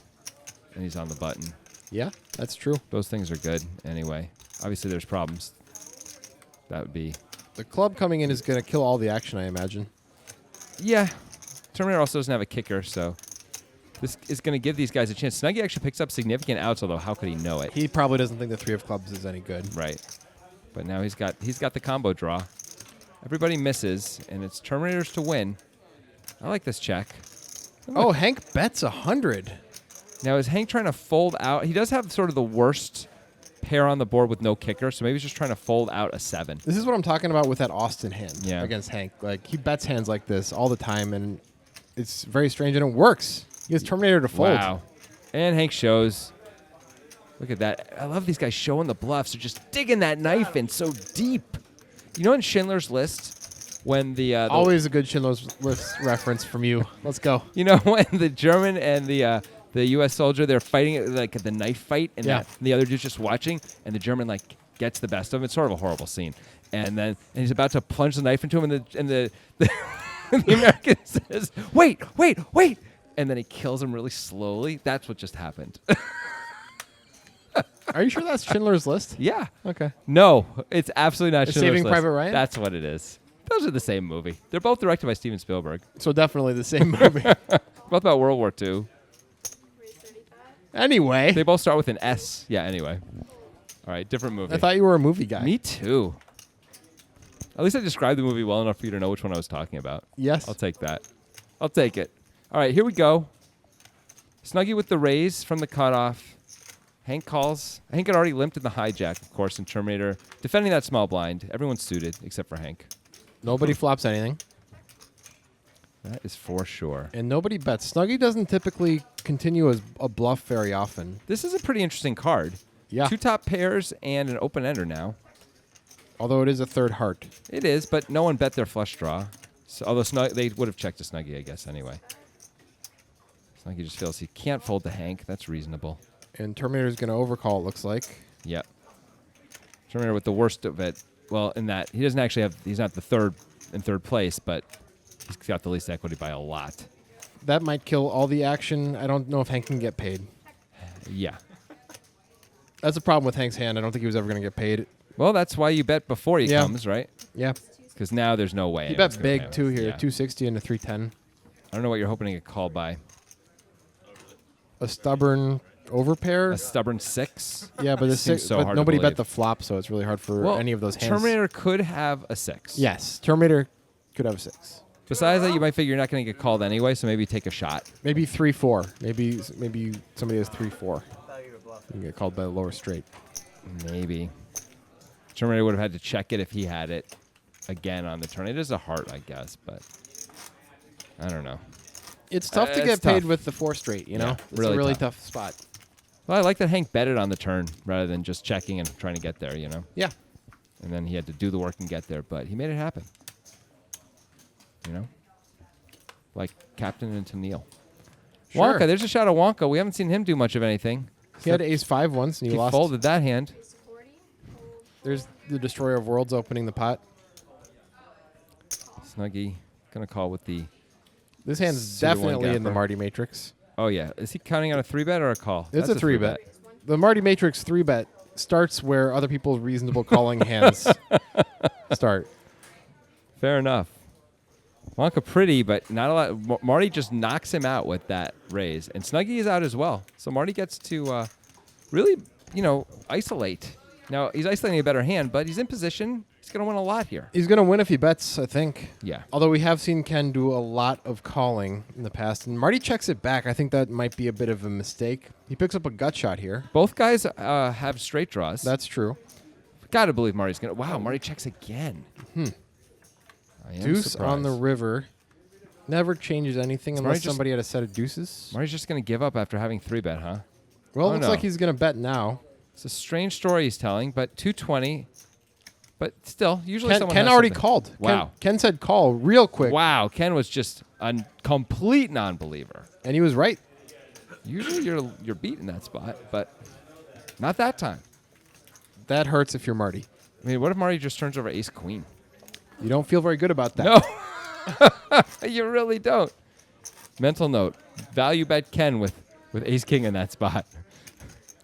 Speaker 1: And he's on the button.
Speaker 2: Yeah, that's true.
Speaker 1: Those things are good anyway. Obviously, there's problems. That would be...
Speaker 2: The club coming in is going to kill all the action, I imagine.
Speaker 1: Yeah. Terminator also doesn't have a kicker, so This is going to give these guys a chance. Snuggie actually picks up significant outs, although how could he know it?
Speaker 2: He probably doesn't think the 3 of clubs is any good.
Speaker 1: Right. But now he's got the combo draw. Everybody misses, and it's Terminators to win. I like this check.
Speaker 2: Oh, Hank bets 100.
Speaker 1: Now, is Hank trying to fold out? He does have sort of the worst pair on the board with no kicker, so maybe he's just trying to fold out a 7.
Speaker 2: This is what I'm talking about with that Austin hand
Speaker 1: Yeah.
Speaker 2: against Hank. Like, he bets hands like this all the time, and it's very strange, and it works. He gets Terminator to fold.
Speaker 1: Wow. And Hank shows. Look at that. I love these guys showing the bluffs. They're just digging that knife in so deep. You know in Schindler's List, when the
Speaker 2: Always a good Schindler's List reference from you. Let's go.
Speaker 1: you know when the German and the U.S. soldier, they're fighting like the knife fight, and,
Speaker 2: Yeah.
Speaker 1: and the other dude's just watching, and the German like gets the best of him. It's sort of a horrible scene. And he's about to plunge the knife into him, and the the American says, "Wait, wait, wait!" And then he kills him really slowly. That's what just happened.
Speaker 2: Are you sure that's Schindler's List?
Speaker 1: Yeah.
Speaker 2: Okay.
Speaker 1: No, it's absolutely not
Speaker 2: It's
Speaker 1: Schindler's
Speaker 2: Saving
Speaker 1: List.
Speaker 2: Private Ryan?
Speaker 1: That's what it is. Those are the same movie. They're both directed by Steven Spielberg.
Speaker 2: So definitely the same movie.
Speaker 1: Both about World War II.
Speaker 2: Anyway.
Speaker 1: They both start with an S. Yeah, anyway. All right, different movie.
Speaker 2: I thought you were a movie guy.
Speaker 1: Me too. At least I described the movie well enough for you to know which one I was talking about.
Speaker 2: Yes.
Speaker 1: I'll take that. I'll take it. All right, here we go. Snuggie with the raise from the cutoff. Hank calls. Hank had already limped in the hijack, of course, in Terminator. Defending that small blind. Everyone's suited except for Hank.
Speaker 2: Nobody flops anything.
Speaker 1: That is for sure.
Speaker 2: And nobody bets. Snuggie doesn't typically continue as a bluff very often.
Speaker 1: This is a pretty interesting card.
Speaker 2: Yeah.
Speaker 1: 2 top pairs and an open ender now.
Speaker 2: Although it is a third heart.
Speaker 1: It is, but no one bet their flush draw. So, although they would have checked a Snuggie, I guess, anyway. Snuggie just feels he can't fold the Hank. That's reasonable.
Speaker 2: And Terminator's going to overcall, it looks like.
Speaker 1: Yep. Terminator with the worst of it. Well, in that he doesn't actually have. He's not the third in third place, but he's got the least equity by a lot.
Speaker 2: That might kill all the action. I don't know if Hank can get paid.
Speaker 1: Yeah.
Speaker 2: That's a problem with Hank's hand. I don't think he was ever going to get paid.
Speaker 1: Well, that's why you bet before he
Speaker 2: Yeah.
Speaker 1: comes, right?
Speaker 2: Yeah.
Speaker 1: Because now there's no way.
Speaker 2: He
Speaker 1: anyone's
Speaker 2: bet
Speaker 1: gonna
Speaker 2: big,
Speaker 1: pay him.
Speaker 2: too, here.
Speaker 1: Yeah.
Speaker 2: 260 and a 310.
Speaker 1: I don't know what you're hoping to get called by.
Speaker 2: A stubborn overpair.
Speaker 1: A stubborn 6.
Speaker 2: Yeah, but the
Speaker 1: Seems
Speaker 2: 6.
Speaker 1: so
Speaker 2: but
Speaker 1: hard to
Speaker 2: nobody bet
Speaker 1: believe.
Speaker 2: the flop, so it's really hard for
Speaker 1: Well,
Speaker 2: any of those hands.
Speaker 1: Terminator could have a 6.
Speaker 2: Yes, Terminator could have a 6.
Speaker 1: Besides that, you might figure you're not going to get called anyway, so maybe take a shot.
Speaker 2: Maybe 3-4. Maybe somebody has 3-4.
Speaker 3: Thought you were bluffing.
Speaker 2: You can get called by the lower straight.
Speaker 1: Maybe. Terminator would have had to check it if he had it again on the turn. It is a heart, I guess, but I don't know.
Speaker 2: It's tough to
Speaker 1: It's
Speaker 2: get paid
Speaker 1: tough.
Speaker 2: with the 4 straight, you know?
Speaker 1: Yeah,
Speaker 2: It's
Speaker 1: really
Speaker 2: a really
Speaker 1: tough.
Speaker 2: tough spot.
Speaker 1: Well, I like that Hank bet it on the turn rather than just checking and trying to get there, you know?
Speaker 2: Yeah.
Speaker 1: And then he had to do the work and get there, but he made it happen. You know? Like Captain and Tennille.
Speaker 2: Sure.
Speaker 1: Wonka, there's a shot of Wonka. We haven't seen him do much of anything.
Speaker 2: He had ace-5 once, and he lost.
Speaker 1: folded that hand.
Speaker 2: There's the Destroyer of Worlds opening the pot.
Speaker 1: Snuggie gonna call with the.
Speaker 2: This hand's
Speaker 1: Suited one
Speaker 2: definitely in the
Speaker 1: gapper.
Speaker 2: Marty Matrix.
Speaker 1: Oh yeah, is he counting on a 3-bet or a call?
Speaker 2: It's
Speaker 1: That's
Speaker 2: a 3-bet. The Marty Matrix 3-bet starts where other people's reasonable calling hands start.
Speaker 1: Fair enough. Wonka pretty, but not a lot. Marty just knocks him out with that raise, and Snuggie is out as well. So Marty gets to really, isolate. Now he's isolating a better hand, but he's in position. He's gonna win a lot here.
Speaker 2: He's going to win if he bets, I think.
Speaker 1: Yeah.
Speaker 2: Although we have seen Ken do a lot of calling in the past, and Marty checks it back. I think that might be a bit of a mistake. He picks up a gut shot here.
Speaker 1: Both guys have straight draws.
Speaker 2: That's true.
Speaker 1: Gotta believe Marty's gonna. Wow, Marty checks again. I am
Speaker 2: Deuce on the
Speaker 1: surprised.
Speaker 2: river. Never changes anything
Speaker 1: Marty
Speaker 2: unless
Speaker 1: just-
Speaker 2: somebody had a set of deuces.
Speaker 1: Marty's just gonna give up after having 3-bet, huh?
Speaker 2: Well,
Speaker 1: Oh,
Speaker 2: it looks
Speaker 1: no.
Speaker 2: like he's going to bet now.
Speaker 1: It's a strange story he's telling, but 220. But still, usually
Speaker 2: Ken,
Speaker 1: someone
Speaker 2: Ken
Speaker 1: has
Speaker 2: already
Speaker 1: something.
Speaker 2: called.
Speaker 1: Wow.
Speaker 2: Ken said call real quick,
Speaker 1: Wow, Ken was just a complete non-believer.
Speaker 2: and he was right.
Speaker 1: Usually you're beating that spot, but not that time.
Speaker 2: That hurts if you're Marty.
Speaker 1: I mean, what if Marty just turns over ace queen?
Speaker 2: You don't feel very good about that.
Speaker 1: No, you really don't. Mental note: value bet Ken with ace king in that spot.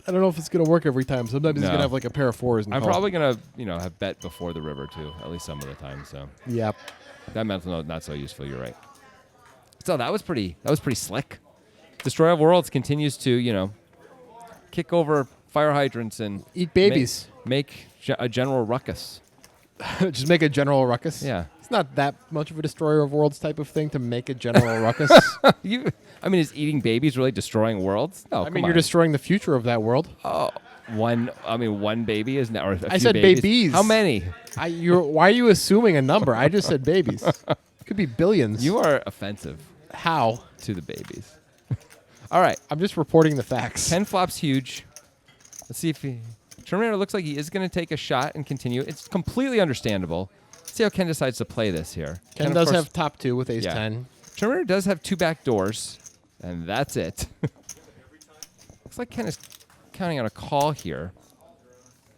Speaker 2: I don't know if it's going to work every time. Sometimes he's
Speaker 1: No.
Speaker 2: going to have like a pair of 4s. And
Speaker 1: I'm
Speaker 2: call.
Speaker 1: probably gonna have bet before the river too, at least some of the time. So
Speaker 2: Yep.
Speaker 1: that mental note not so useful. You're right. So that was pretty slick. Destroyer of Worlds continues to, kick over fire hydrants and
Speaker 2: Eat babies.
Speaker 1: make a general ruckus.
Speaker 2: Just make a general ruckus.
Speaker 1: Yeah.
Speaker 2: It's not that much of a destroyer of worlds type of thing to make a general ruckus.
Speaker 1: Is eating babies really destroying worlds? No, come
Speaker 2: you're
Speaker 1: on.
Speaker 2: destroying the future of that world.
Speaker 1: Oh, one baby is now. Or
Speaker 2: I said babies.
Speaker 1: How many?
Speaker 2: Why are you assuming a number? I just said babies. It could be billions.
Speaker 1: You are offensive
Speaker 2: How?
Speaker 1: to the babies. All right.
Speaker 2: I'm just reporting the facts.
Speaker 1: Ken flops huge. Let's see if Terminator looks like he is going to take a shot and continue. It's completely understandable. Let's see how Ken decides to play this here.
Speaker 2: Ken
Speaker 1: of
Speaker 2: does
Speaker 1: course,
Speaker 2: have top 2 with ace 10.
Speaker 1: Terminator does have 2 back doors, and that's it. Looks like Ken is counting on a call here.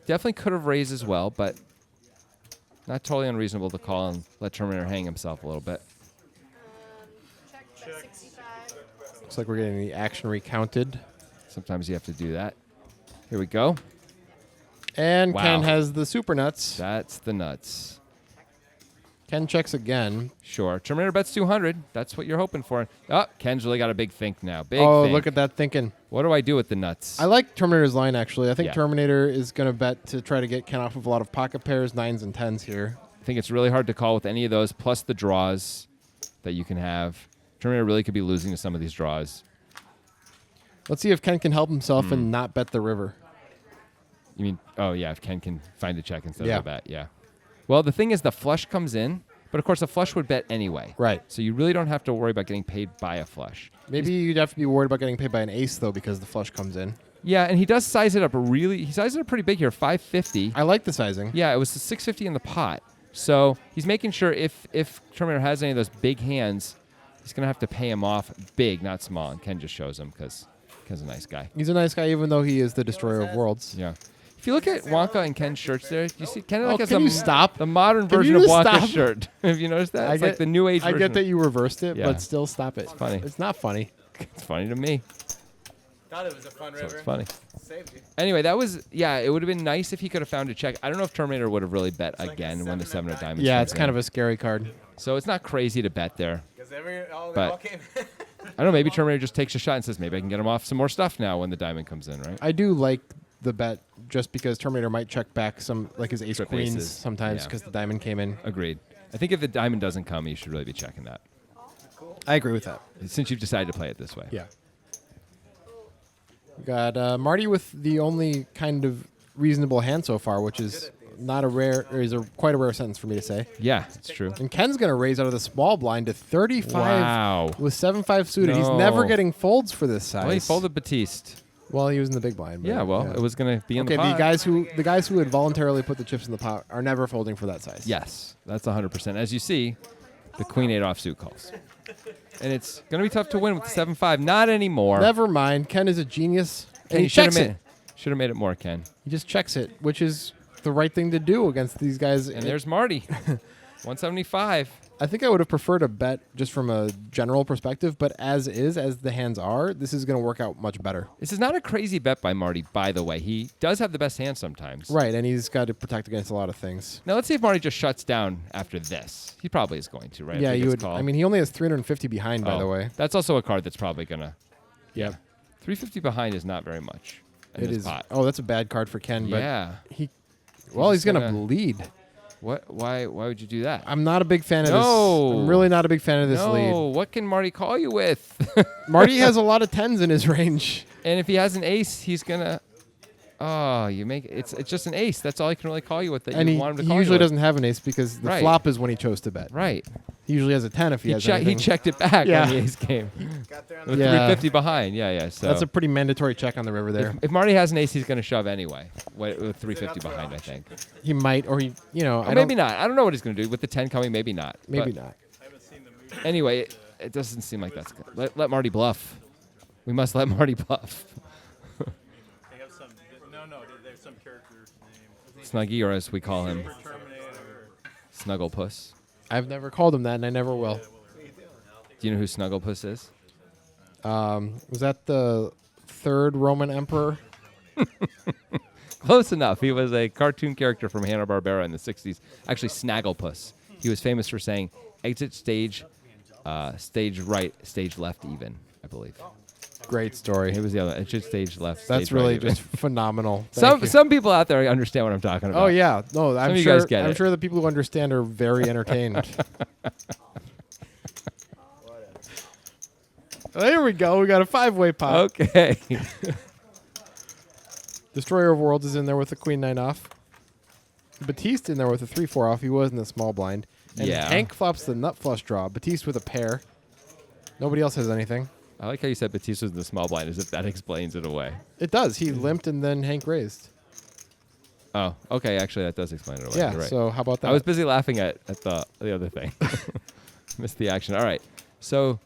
Speaker 1: Definitely could have raised as well, but not totally unreasonable to call and let Terminator hang himself a little bit.
Speaker 2: Looks like we're getting the action recounted.
Speaker 1: Sometimes you have to do that. Here we go.
Speaker 2: And
Speaker 1: Wow.
Speaker 2: Ken has the super nuts.
Speaker 1: That's the nuts.
Speaker 2: Ken checks again.
Speaker 1: Sure. Terminator bets 200. That's what you're hoping for. Oh, Ken's really got a big think now. Big
Speaker 2: Oh,
Speaker 1: think.
Speaker 2: look at that thinking.
Speaker 1: What do I do with the nuts?
Speaker 2: I like Terminator's line, actually. I think
Speaker 1: Yeah.
Speaker 2: Terminator is going to bet to try to get Ken off of a lot of pocket pairs, 9s and 10s here.
Speaker 1: I think it's really hard to call with any of those, plus the draws that you can have. Terminator really could be losing to some of these draws.
Speaker 2: Let's see if Ken can help himself and not bet the river.
Speaker 1: You mean, oh, yeah, if Ken can find a check instead
Speaker 2: Yeah.
Speaker 1: of a bet, yeah. Well, the thing is the flush comes in, but of course a flush would bet anyway.
Speaker 2: Right.
Speaker 1: So you really don't have to worry about getting paid by a flush.
Speaker 2: Maybe you'd have to be worried about getting paid by an ace, though, because the flush comes in.
Speaker 1: Yeah, and he does size it up he sizes it up pretty big here, 550.
Speaker 2: I like the sizing.
Speaker 1: Yeah, it was 650 in the pot. So he's making sure if Terminator has any of those big hands, he's going to have to pay him off big, not small. And Ken just shows him because Ken's a nice guy.
Speaker 2: He's a nice guy, even though he is the destroyer of worlds.
Speaker 1: Yeah. If you look at Wonka and Ken's shirts there, you see Ken has
Speaker 2: can you stop?
Speaker 1: the modern
Speaker 2: Can
Speaker 1: version
Speaker 2: you
Speaker 1: of
Speaker 2: just
Speaker 1: Wonka's
Speaker 2: stop?
Speaker 1: shirt. Have you noticed that?
Speaker 2: I
Speaker 1: It's
Speaker 2: get-
Speaker 1: like the new age
Speaker 2: I
Speaker 1: version.
Speaker 2: get that you reversed it,
Speaker 1: Yeah.
Speaker 2: but still stop it. It's
Speaker 1: funny.
Speaker 2: It's not funny.
Speaker 1: It's funny to me.
Speaker 4: Thought it was a fun
Speaker 1: So
Speaker 4: river.
Speaker 1: it's funny.
Speaker 4: Saved you.
Speaker 1: Anyway, it would have been nice if he could have found a check. I don't know if Terminator would have really bet
Speaker 4: like a
Speaker 1: again when the 7 of diamonds
Speaker 2: Yeah,
Speaker 1: comes
Speaker 2: it's kind
Speaker 1: in.
Speaker 2: of a scary card.
Speaker 1: So it's not crazy to bet there.
Speaker 4: Because they
Speaker 1: But-
Speaker 4: all came.
Speaker 1: I don't know, maybe Terminator just takes a shot and says, maybe I can get him off some more stuff now when the diamond comes in, right?
Speaker 2: I do like the bet just because Terminator might check back some, like his ace
Speaker 1: Trip
Speaker 2: queens
Speaker 1: aces.
Speaker 2: sometimes
Speaker 1: Yeah.
Speaker 2: because the diamond came in.
Speaker 1: Agreed. I think if the diamond doesn't come, you should really be checking that.
Speaker 2: I agree with that.
Speaker 1: Since you've decided to play it this way.
Speaker 2: Yeah. We got Marty with the only kind of reasonable hand so far, which is not a rare, or is quite a rare sentence for me to say.
Speaker 1: Yeah, it's true.
Speaker 2: And Ken's going to raise out of the small blind to 35
Speaker 1: Wow.
Speaker 2: with 7-5 suited. He's
Speaker 1: No.
Speaker 2: never getting folds for this size.
Speaker 1: Well, he folded Batiste.
Speaker 2: Well, he was in the big blind. but
Speaker 1: Yeah, well, it was going to be in
Speaker 2: okay,
Speaker 1: the pot.
Speaker 2: the guys who would voluntarily put the chips in the pot are never folding for that size.
Speaker 1: Yes, that's 100%. As you see, the Queen 8 offsuit calls. And it's going to be tough to win with the 7-5. Not anymore.
Speaker 2: Never mind. Ken is a genius.
Speaker 1: Ken,
Speaker 2: And he
Speaker 1: you should have
Speaker 2: checks
Speaker 1: made
Speaker 2: it.
Speaker 1: Should have made it more, Ken.
Speaker 2: He just checks it, which is the right thing to do against these guys.
Speaker 1: And there's Marty. 175.
Speaker 2: I think I would have preferred a bet just from a general perspective, but as the hands are, this is going to work out much better.
Speaker 1: This is not a crazy bet by Marty, by the way. He does have the best hand sometimes.
Speaker 2: Right, and he's got to protect against a lot of things.
Speaker 1: Now, let's see if Marty just shuts down after this. He probably is going to, right?
Speaker 2: Yeah,
Speaker 1: If he
Speaker 2: you
Speaker 1: gets
Speaker 2: would.
Speaker 1: called.
Speaker 2: I mean, he only has 350 behind, by
Speaker 1: Oh,
Speaker 2: the way.
Speaker 1: That's also a card that's probably going to...
Speaker 2: Yeah,
Speaker 1: 350 behind is not very much in
Speaker 2: it
Speaker 1: this
Speaker 2: is.
Speaker 1: pot.
Speaker 2: Oh, that's a bad card for Ken.
Speaker 1: Yeah.
Speaker 2: But he's
Speaker 1: just
Speaker 2: going to
Speaker 1: gonna-
Speaker 2: bleed.
Speaker 1: What? Why would you do that?
Speaker 2: I'm not a big fan of
Speaker 1: No.
Speaker 2: this. I'm really not a big fan of this
Speaker 1: no,
Speaker 2: lead.
Speaker 1: what can Marty call you with?
Speaker 2: Marty has a lot of 10s in his range.
Speaker 1: And if he has an ace, he's going to... Oh, you make it's just an ace. That's all he can really call you with that
Speaker 2: And
Speaker 1: you
Speaker 2: he
Speaker 1: want him to call
Speaker 2: usually
Speaker 1: you with.
Speaker 2: doesn't have an ace because the
Speaker 1: Right.
Speaker 2: flop is when he chose to bet.
Speaker 1: Right.
Speaker 2: He usually has a 10 if he has
Speaker 1: He
Speaker 2: anything.
Speaker 1: checked it back
Speaker 2: Yeah.
Speaker 1: on the ace game.
Speaker 4: Got there on
Speaker 1: With
Speaker 4: the
Speaker 2: Yeah.
Speaker 1: 350 behind. Yeah. So
Speaker 2: That's a pretty mandatory check on the river there.
Speaker 1: if Marty has an ace, he's going to shove anyway. With 350 behind, I think.
Speaker 2: He might, or he,
Speaker 1: Or maybe not. I don't know what he's going to do with the 10 coming. Maybe not.
Speaker 2: Maybe
Speaker 1: But
Speaker 2: not.
Speaker 1: Anyway, it doesn't seem like that's good. Let Marty bluff. We must let Marty bluff.
Speaker 5: They have some. No, there's some character's name.
Speaker 1: Snuggy, or as we call him,
Speaker 5: Terminator.
Speaker 1: Snugglepuss.
Speaker 2: I've never called him that, and I never will.
Speaker 1: Do you know who Snugglepuss is?
Speaker 2: Was that the third Roman emperor?
Speaker 1: Close enough. He was a cartoon character from Hanna-Barbera in the 60s. Actually, Snagglepuss. He was famous for saying, exit stage, stage right, stage left even, I believe.
Speaker 2: Great story.
Speaker 1: It was the other. It should stage left.
Speaker 2: That's
Speaker 1: stage
Speaker 2: really
Speaker 1: right even.
Speaker 2: just phenomenal. Thank you.
Speaker 1: Some people out there understand what I'm talking about.
Speaker 2: Oh yeah, no, I'm
Speaker 1: of you
Speaker 2: sure.
Speaker 1: guys get
Speaker 2: I'm
Speaker 1: it.
Speaker 2: sure the people who understand are very entertained. There we go. We got a 5-way pot.
Speaker 1: Okay.
Speaker 2: Destroyer of Worlds is in there with the Queen 9 off. Batiste in there with a 3-4 off. He was in the small blind. And
Speaker 1: Yeah.
Speaker 2: Hank flops the nut flush draw. Batiste with a pair. Nobody else has anything.
Speaker 1: I like how you said Batiste was in the small blind, as if that explains it away.
Speaker 2: It does. He limped and then Hank raised.
Speaker 1: Oh, okay. Actually, that does explain it away.
Speaker 2: Yeah.
Speaker 1: You're right.
Speaker 2: So how about that?
Speaker 1: I was busy laughing at the other thing. Missed the action. All right. So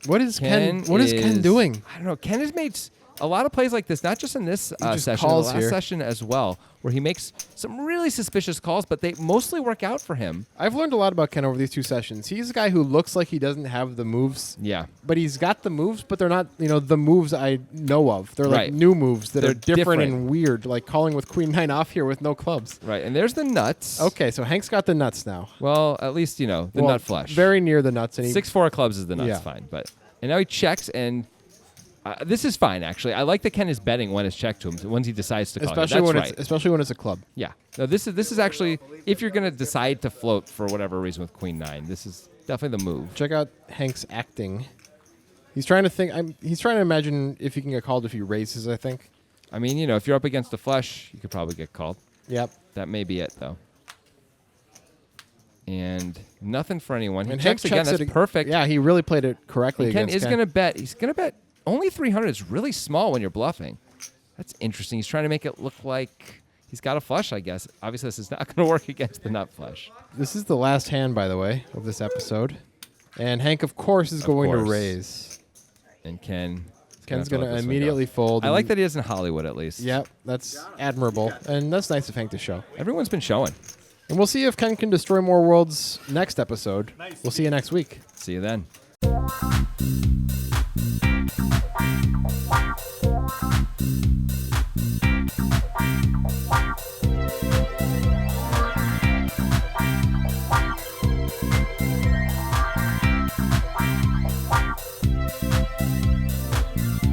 Speaker 2: What is
Speaker 1: Ken
Speaker 2: Ken doing?
Speaker 1: I don't know. Ken has made a lot of plays like this, not just in this
Speaker 2: just
Speaker 1: session, the
Speaker 2: calls
Speaker 1: last
Speaker 2: here.
Speaker 1: session as well, where he makes some really suspicious calls, but they mostly work out for him.
Speaker 2: I've learned a lot about Ken over these 2 sessions. He's a guy who looks like he doesn't have the moves,
Speaker 1: Yeah.
Speaker 2: but he's got the moves, but they're not, the moves I know of. They're like
Speaker 1: Right.
Speaker 2: new moves that
Speaker 1: They're
Speaker 2: are different
Speaker 1: different.
Speaker 2: and weird, like calling with Queen 9 off here with no clubs.
Speaker 1: Right. And there's the nuts.
Speaker 2: Okay, so Hank's got the nuts now.
Speaker 1: Well, at least, the
Speaker 2: Well,
Speaker 1: nut flush.
Speaker 2: Very near the nuts. And he,
Speaker 1: 6-4 clubs is the nuts,
Speaker 2: Yeah.
Speaker 1: fine. And now he checks, and this is fine, actually. I like that Ken is betting when it's checked to him, when he decides to call.
Speaker 2: especially
Speaker 1: That's
Speaker 2: when
Speaker 1: right.
Speaker 2: especially when it's a club.
Speaker 1: Yeah. No, this is actually, if you're going to decide to float for whatever reason with Queen 9, this is definitely the move.
Speaker 2: Check out Hank's acting. He's trying to think. He's trying to imagine if he can get called if he raises, I think.
Speaker 1: I mean, if you're up against a flush, you could probably get called.
Speaker 2: Yep.
Speaker 1: That may be it, though. And nothing for anyone. He
Speaker 2: And
Speaker 1: checks again. That's
Speaker 2: it.
Speaker 1: perfect.
Speaker 2: Yeah, he really played it correctly.
Speaker 1: And Ken
Speaker 2: against
Speaker 1: is going to bet. He's going to bet only 300. It's really small when you're bluffing. That's interesting. He's trying to make it look like he's got a flush, I guess. Obviously, this is not going to work against the nut flush.
Speaker 2: This is the last hand, by the way, of this episode. And Hank, of course, is going to
Speaker 1: course.
Speaker 2: raise.
Speaker 1: And Ken's
Speaker 2: Ken's
Speaker 1: going
Speaker 2: going
Speaker 1: to
Speaker 2: to immediately fold.
Speaker 1: I like that he is in Hollywood, at least.
Speaker 2: Yep, that's admirable. And that's nice of Hank to show.
Speaker 1: Everyone's been showing.
Speaker 2: And we'll see if Ken can destroy more worlds next episode. We'll see you next week.
Speaker 1: See you then.